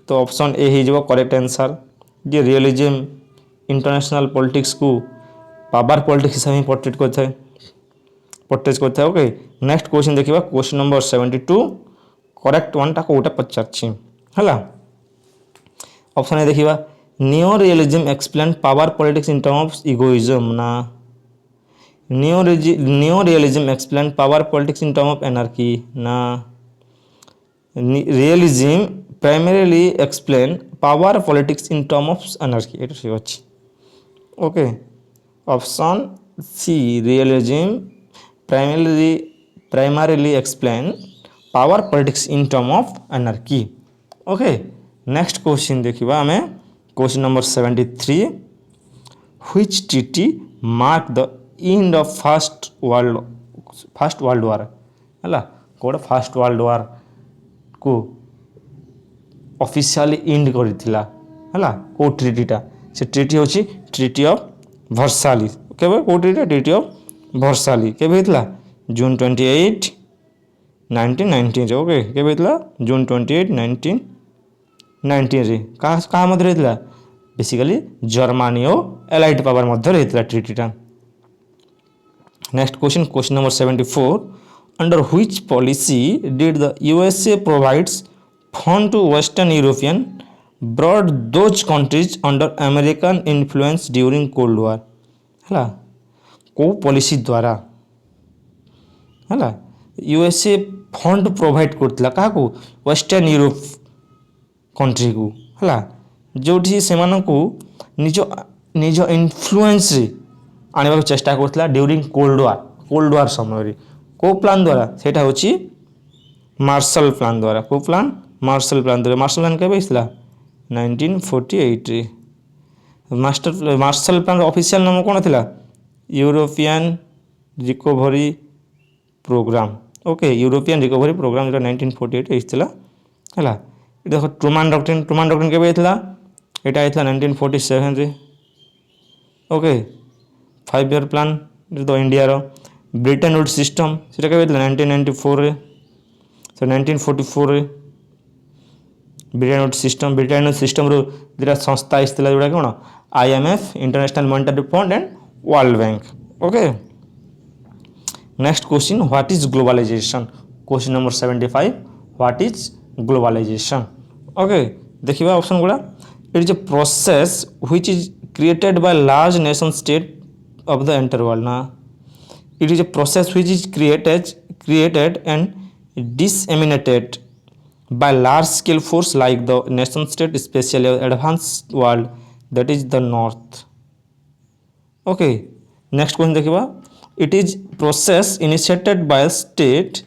तो ऑप्शन ए ही जो करेक्ट आंसर. जे रियलिज्म इंटरनेशनल पॉलिटिक्स को पावर पॉलिटिक्स हिसाब से पोर्ट्रेट करता है. ओके नेक्स्ट क्वेश्चन देखिबा. क्वेश्चन नंबर 72 करेक्ट वन टा कोटा पचारछि हला. ऑप्शन ए देखिबा. Neo realism explain power politics in term of egoism. ना Neo-realism explain power politics in terms of anarchy. Na realism primarily explain power politics in terms of anarchy. এটা ঠিক আছে. Okay option C realism primarily explain power politics in terms of anarchy. Okay next question देखिबा हमें. Question number 73. which treaty mark the end of first world war ହେଲା କୋଉଟା first world war को officially and करथिला हला को ट्रिटीटा से treaty होची treaty of वर्साली केबे को ट्रिटी ऑफ वर्साली केबे हितला जून 28 1919 रे ओके केबे हितला जून 28 1919 रे का मध्य हितला बेसिकली जर्मनी और एलाइड पावर मध्य हितला ट्रिटीटा next question number 74 under which policy did the USA provides fund to Western European brought those countries under American influence during Cold War हला को पॉलिसी द्वारा हला USA फंड प्रोवाइड करथिला का को वेस्टर्न यूरोप कंट्री को हला जोठी से मानन को निज इन्फ्लुएंस रे आनिबा चेष्टा करथिला ड्यूरिंग कोल्ड वार समय रे को प्लान द्वारा सेटा होची मार्शल प्लान द्वारा को प्लान मार्शल प्लान द्वारा मार्शल प्लान केबे हिसला 1948 रे मार्शल प्लान ऑफिशियल नाम कोन थिला European recovery programme okay European recovery programme जो 1948 हिसला हला देखो ट्रूमन डॉक्ट्रिन केबे हितला एटा हितला 1947 रे ओके 5 ईयर प्लान जो इंडिया रो ब्रिटेन वुड सिस्टम सेटा केबे हितला 1994 रे सो 1944 रे ब्रिटेन वुड सिस्टम रो दिरा संस्था हितला जोडा कोन IMF international monetary fund and world bank okay next question what is globalisation question number 75 what is globalisation okay देखिबा ऑप्शन गुडा it is a process which is created by large nation state of the entire world ना it is a process which is created and disseminated by large scale force like the nation state especially advanced world that is the north okay next question देखिबा it is process initiated by state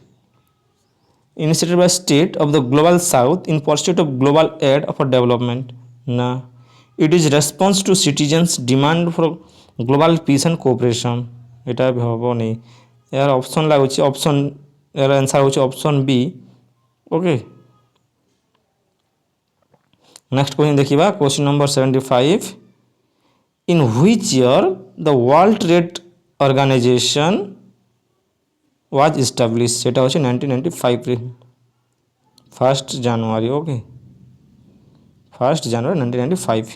of the global south in pursuit of global aid for development na it is response to citizens demand for global peace and cooperation এটা হবো নি यार option लागुची option यार answer होची option B okay next question देखिबा question number 75 in which year the world trade organisation was establish सेटा होची 1995 रे 1 जनवरी ओके 1 जनवरी 1995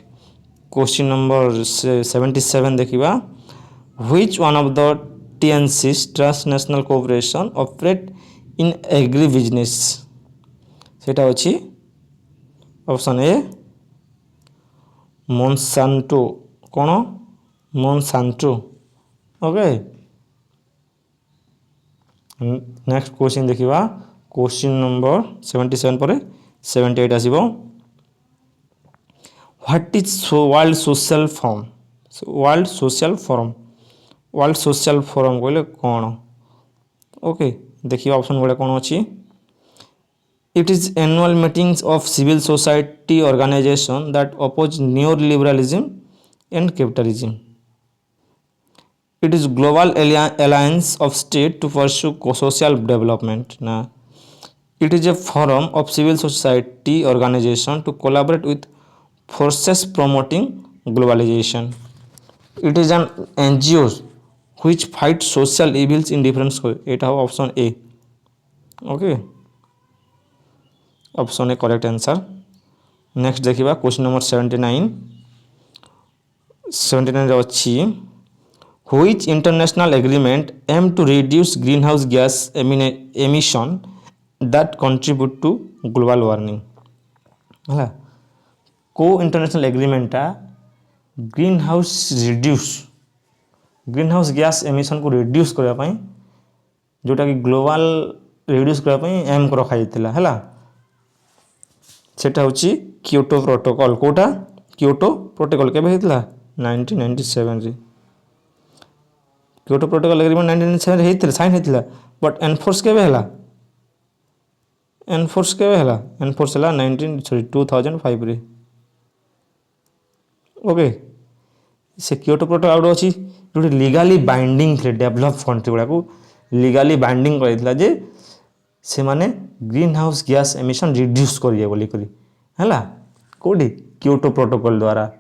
क्वेश्चन नंबर 77 देखिबा which one of the TNC's transnational cooperation operate in agribusiness सेटा होची ऑप्शन ए मोनसांटो कोन मोनसांटो ओके नेक्स्ट क्वेश्चन देखिबा क्वेश्चन नंबर 77 पर 78 आसीबो what is world social forum कहले कौन ओके देखिए ऑप्शन गुड़ा कौन अच्छी it is annual meetings of civil society organisation that oppose new liberalism and capitalism it is global alliance of state to pursue social development ना it is a forum of civil society organisation to collaborate with forces promoting globalisation it is an NGO which fight social evils in different ways এটা হবে option A okay option A correct answer next देखिबा question number 79 रे अछि which international agreement aim to reduce greenhouse gas emission that contribute to global warming हला को international एग्रीमेंटा greenhouse gas emission को reduce करबा पई जोटा कि ग्लोबल रिड्यूस करबा पई एम को रखा जायतिला हला सेटा होची क्योटो प्रोटोकॉल कोटा क्योटो प्रोटोकॉल केबे हेतिला 1997 रे क्योटो प्रोटोकॉल एग्रीमेंट 1997 रे हेतिला साइन हेतिला बट एनफोर्स केबे हला एनफोर्स हला 2005 रे ओके से क्योटो प्रोटोकॉल आउट अच्छी जो लीगाली बाइंडिंग थे डेभलप कंट्री गुड़ा लीगाली बाइंडिंग कर जे से माने green house gas emission reduce करिए बोली करी हैला कोडी क्योटो प्रोटोकॉल द्वारा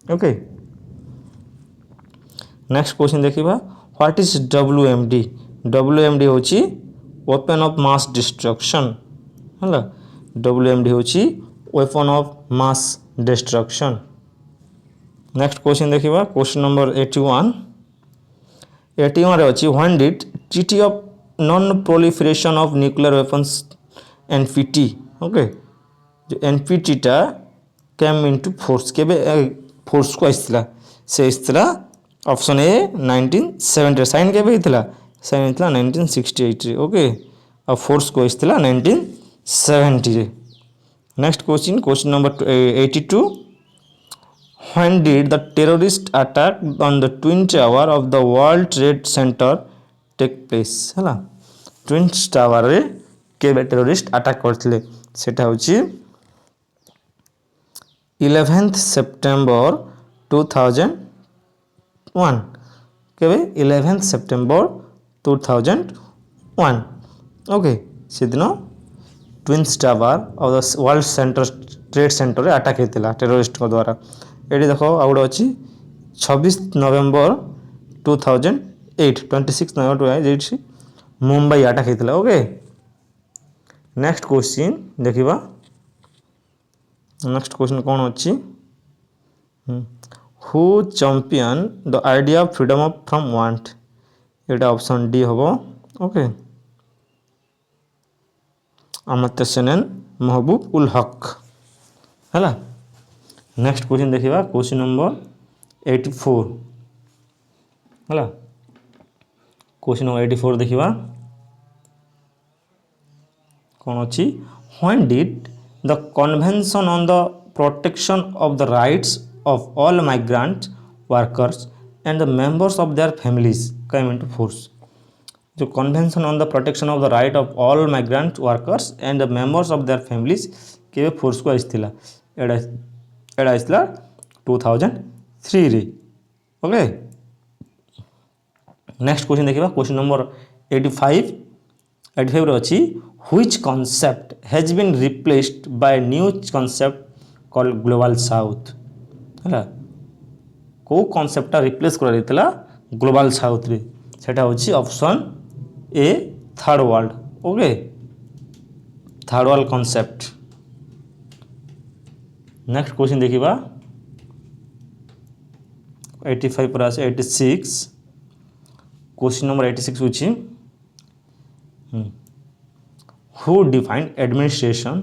ओके। नेक्स्ट क्वेश्चन देखिबा व्हाट इज WMD। WMD होची वेपन ऑफ मास डिस्ट्रक्शन हैला WMD होची weapon of mass destruction. Next question देखिबा क्वेश्चन नंबर 81 रे अछि when did treaty of non proliferation of nuclear weapons NPT okay जो NPT टा came into force केबे force को आइसला से आइसला ऑप्शन ए 1970 साइन केबे हितला साइन हितला 1968 रे ओके और फोर्स को आइसला 1970 रे। Next question number 82 when did the terrorist attack on the twin tower of the World Trade Center take place हैला ट्विन टावर रे केबे टेररिस्ट अटैक करथिले सेटा होची 11th September 2001 केबे 11th September 2001 ओके से दिन twin tower of the world trade centre रे अटैक हेतिला टेररिस्ट को द्वारा। एटी देखो आउट अच्छी 26 नवेम्बर 2008 26 नवेम्बर 2008 मुंबई अटैक होता ओके। नेक्स्ट क्वेश्चन देखिबा नेक्स्ट क्वेश्चन कौन अच्छी who champion the idea of freedom of from want Etah option D होबो ओके अमर्त्य सेन एंड महबूब उल हक हैला। नेक्स्ट क्वेश्चन देखिबा क्वेश्चन नंबर 84 हैला क्वेश्चन नंबर 84 देखिबा कौन अच्छी when did the convention on the protection of the rights of all migrant workers and the members of their families come into force जो convention on the protection of the right of all migrant workers and the members of their families के force को आइसथिला एड़ा आइसला 2003 रे okay. Next question देखिबा question number 85 रे अछि which concept has been replaced by new concept called global south हैला को कांसेप्ट रिप्लेस करा दितला ग्लोबल साउथ रे सेटा होछि option A third world okay third world concept. Next question देखिबा 85 पर आसे 86 क्वेश्चन नंबर 86 होछि who defined administration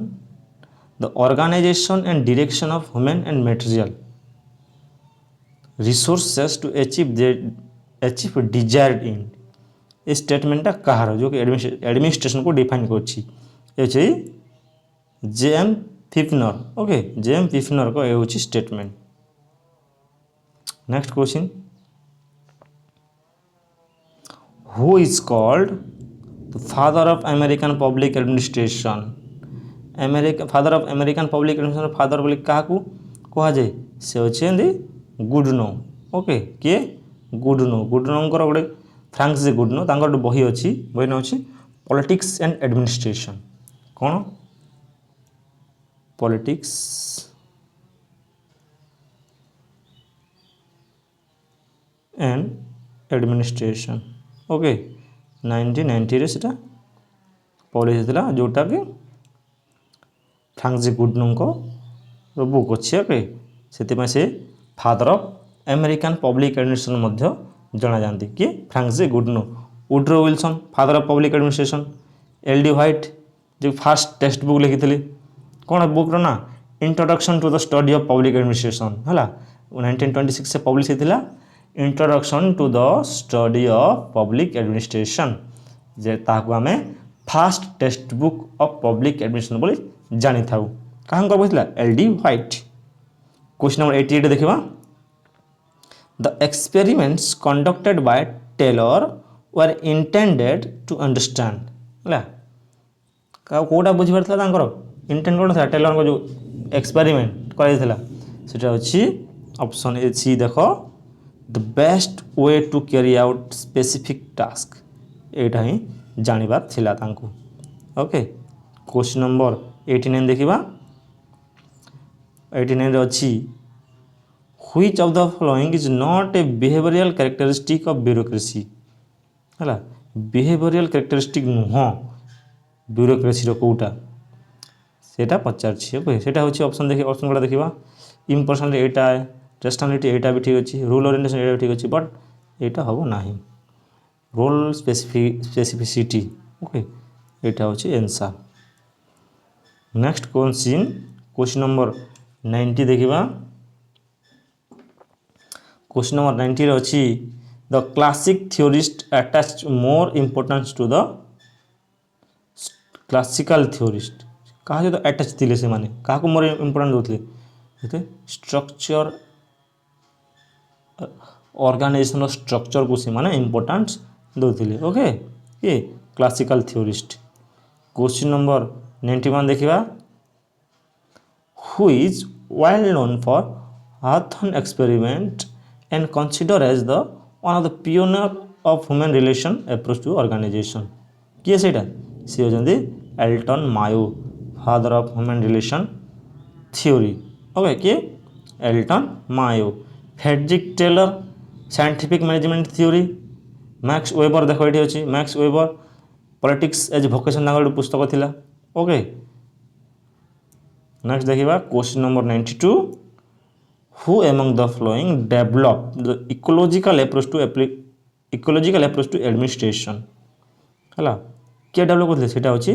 the organisation and direction of human and material resources to achieve desired end ये statement कहार जो कि एडमिनिस्ट्रेशन को डिफाइन करछि ये JM Pfiffner okay JM Pfiffner को ये होछि statement. Next question who is called the father of American public administration father of American public administration father बोली क्या कह जाए से होछे गुडनो ओके किए गुडनो गोटे फ्रांक्स जे गुडनो तांकर बही अच्छी बही ना अच्छी पॉलिटिक्स एंड एडमिनिस्ट्रेशन कौन पॉलिटिक्स एंड एडमिनिस्ट्रेशन ओके 1990 रे सेटा पब्लिश होता जोटा कि फ्रांक्स जे गुडनो को बुक अच्छी ओके से father of American public administration मध्य जना जाती कि Franks J Goodnow Woodrow Wilson father of public administration LD White जो फास्ट टेक्स्ट बुक लिखी कौन बुक ना introduction to the study of public administration है 1926 से पब्लिश होता introduction to the study of public administration जे ताकू आम first text book of public administration बोली जानी था कहाँ बोलता LD व्हाइट। क्वेश्चन नंबर 88 देखा the experiments conducted by Taylor were intended to understand है कौटा बुझीपार इंटेंड कौन था टेलर को जो एक्सपेरिमेंट कर ऑप्शन ए सी देख the best way to carry out specific task एटा ही जानिबार थिला तांकु। ओके क्वेश्चन नंबर 89 देखिबा 89 रे अछि which of the following is not a behavioural characteristic of bureaucracy हला बिहेवियरल कैरेक्टरिस्टिक नुह ब्यूरोक्रेसी रो कोटा सेटा पचारछि। ओके सेटा होछि ऑप्शन देखि ऑप्शन गुडा देखिबा इम्पर्सनल एटा है रेशनलिटी एटा भी ठीक अछि रूल ओरिएंटेशन एटा भी ठीक अछि बट एटा हबो नाही रोल स्पेसिफिसिटी। ओके एटा होछि आंसर। नेक्स्ट क्वेश्चन नंबर 90 देखिबा क्वेश्चन नंबर 90 रे अछि the classic theorist attached more importance to the classical theorist कहा जो अटैच थिले से माने काहा को मोर इंपोर्टेंट दोथिले स्ट्रक्चर ऑर्गेनाइजेशन स्ट्रक्चर को से माने इंपोर्टेंस दोथिले। ओके ये क्लासिकल थ्योरिस्ट। क्वेश्चन नंबर 91 देखिबा who is well known for Hawthorne experiment and consider as the one of the pioneer of human relation approach to organisation किए सेटा सी होजंदी Elton Mayo father of human relation theory. Okay किए Elton Mayo. Frederick Taylor scientific management theory. Max Weber देखो ये अच्छी Max Weber politics as vocation नागर पुस्तक थिला। ओके नेक्स्ट देखिबा question number 92 who among the following develop the ecological approach to administration हला किए डेवलप करथिले सेटा होची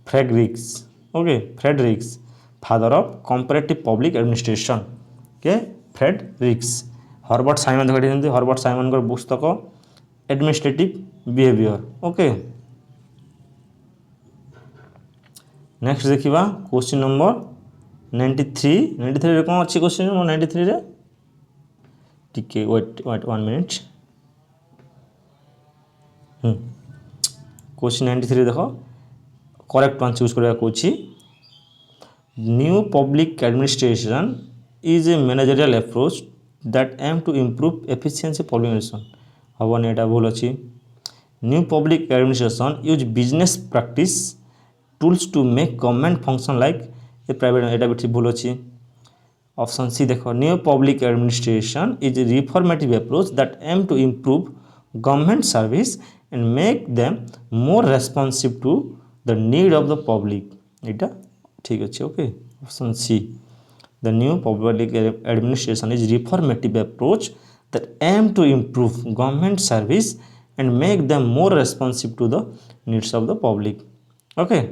Fred Riggs. Okay Fred Riggs father of comparative public administration के फ्रेडरिक्स। हर्बर्ट साइमन देखते हर्बर्ट साइमन का पुस्तक एडमिनिस्ट्रेटिव बिहेवियर। ओके नेक्स्ट देखिबा क्वेश्चन नंबर 93 रे कौन अच्छी क्वेश्चन नंबर 93 रे टिके वेट 1 मिनिट क्वेश्चन 93 देखो करेक्ट वन चूज करबा कोची new public administration is a managerial approach that aim to improve efficiency public administration हम एटा भूल अच्छी new public administration use business practice tools to make government function like a private एटा भी ठीक भूल अच्छी। ऑप्शन सी देखो new public administration is a reformative approach that aim to improve government service and make them more responsive to the need of the public एटा ठीक अच्छे। Okay option C the new public administration is reformative approach that aim to improve government service and make them more responsive to the needs of the public. Okay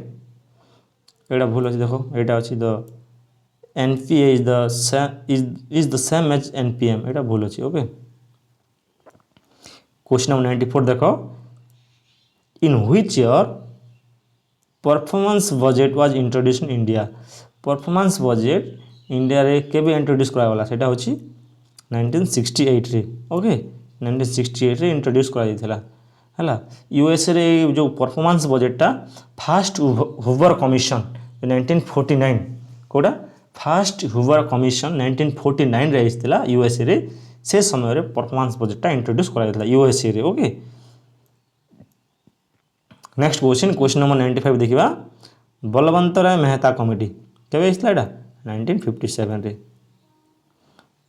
एटा भूल अच्छे देखो एटा अच्छी the NPA is the same as NPM एटा भूल अच्छे। Okay question number 94 देखो in which year performance budget was introduce in India performance budget India रे केबे इंट्रोड्यूस करा वाला सेटा होची 1968 रे। ओके 1968 रे इंट्रोड्यूस करा दिथला हला यूएस रे जो परफॉर्मेंस बजेटटा फर्स्ट हुवर कमीशन 1949 कोडा फर्स्ट हुवर कमीशन 1949 रे आइसला यूएस रे से समय रे परफॉर्मेंस बजेटटा इंट्रोड्यूस करा दिथला यूएस रे। ओके नेक्स्ट क्वेश्चन नंबर 95 देखिबा बलवंत राय मेहता कमिटी केबे आइसला एटा 1957 रे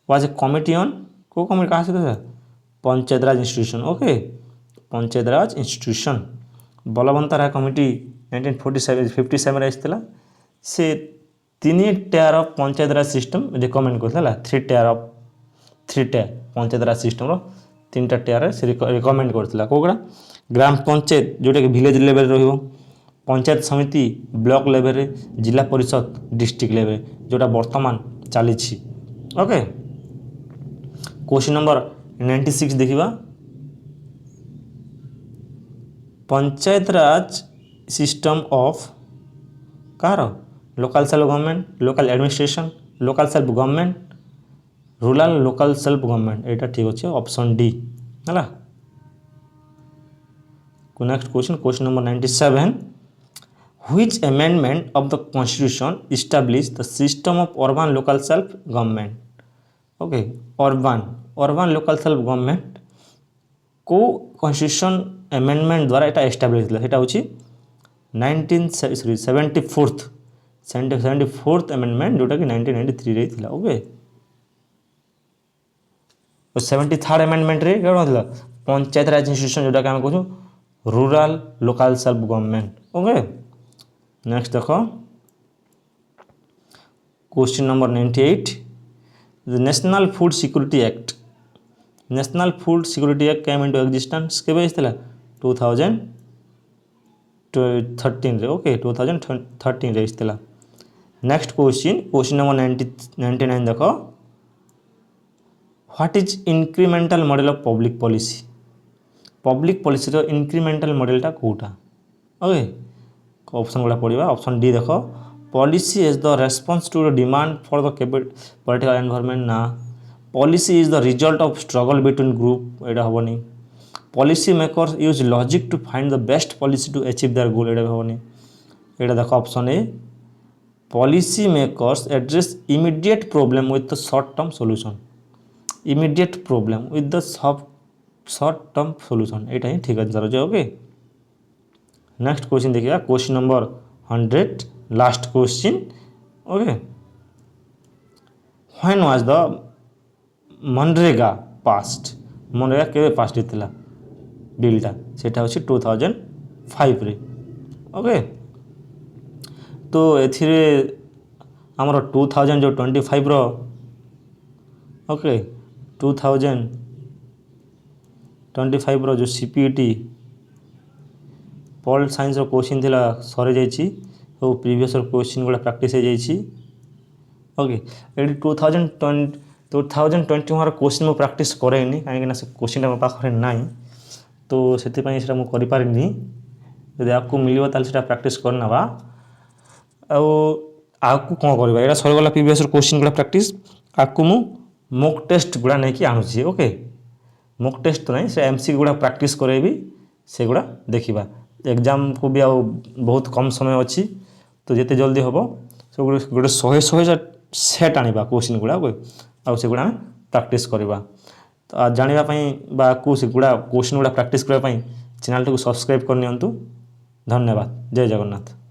वाज ए कमिटी ऑन को कमिटी कहा से panchayat raj institution. Okay panchayat raj institution Balwant Rai committee 1957 रे आइसला से तीन tier of panchayat raj system recommend करथला three tier panchayat raj system रो तीन टायर से रिकमेंड करथला कोगडा ग्राम पंचायत जोटा कि विलेज लेवल रहिबो पंचायत समिति ब्लॉक लेवल रे जिला परिषद डिस्ट्रिक्ट लेवल जोटा वर्तमान चली। ओके क्वेश्चन नंबर 96 देखिबा पंचायत राज सिस्टम ऑफ कार local self government local administration local self government rural local self government एटा ठीक अच्छे ऑप्शन डी है। Next question number 97 which amendment of the constitution establish the system of urban local self government. Okay urban urban local self government को constitution amendment द्वारा एटा establish होता सेटा होची 74th एमेंडमेंट जोटा कि 1993 रे थिला ओके। और 73rd एमेंडमेंट रे केन होता पंचायत राज इंस्टीट्यूशन जोटा कि हम कहू rural local self government okay. Next देखो question number 98 the national food security act came into existence केबे आइतला 2013 रे ओके 2013 रे आइतला। नेक्स्ट क्वेश्चन नंबर 99 देखो what is incremental model of public policy रो इंक्रीमेंटल मॉडलटा कोटा ओके। ऑप्शन गुड़ा पढ़ा ऑप्शन डी देखो policy is the response to the demand for the political environment ना policy is the result of struggle between group एटा हेनी policy makers use logic to find the best policy to achieve their goal एटा हेनी। एटा देखो option A policy makers address immediate problem with the short term solution एटा ही ठीक answer हो okay. Next question देखिए question number 100 last question okay. When was the MNREGA past केबे past होता बिलटा सेटा होछि 2005 रे ओके। तो एथिरे हमर 2025 रो ओके 2025 रो जो सीपीटी पॉल साइंस रो क्वेश्चन थिला सरे जाइछि और प्रीवियस क्वेश्चन गुड़ा प्रैक्टिस हो जाइछि ओके। ये 2021 क्वेश्चन मुझे प्रैक्टिस करेनि कहीं से क्वेश्चन मो पाखे ना तो से मुझे पारिनी जब आपको मिले ताल से प्रैक्टिस करना आगू कौन करवा यहाँ सरगला प्रीवियस क्वेश्चन गुड़ा प्रैक्टिस आपको मु मॉक टेस्ट गुड़ा नहीं आणुची ओके। मॉक टेस्ट तो नहीं से एमसीक्यू गुड़ा प्रैक्टिस करेबी से गुड़ा देखा एग्जाम को भी बहुत कम समय अच्छी तो जिते जल्दी हम सब गोटे 100 सेट आने क्वेश्चन गुड़ा आउगुड़ा प्रैक्टिस करवा तो जानापी गुड़ा क्वेश्चन गुड़ा प्रैक्टिस करने चैनल को सब्सक्राइब करनी। धन्यवाद। जय जगन्नाथ।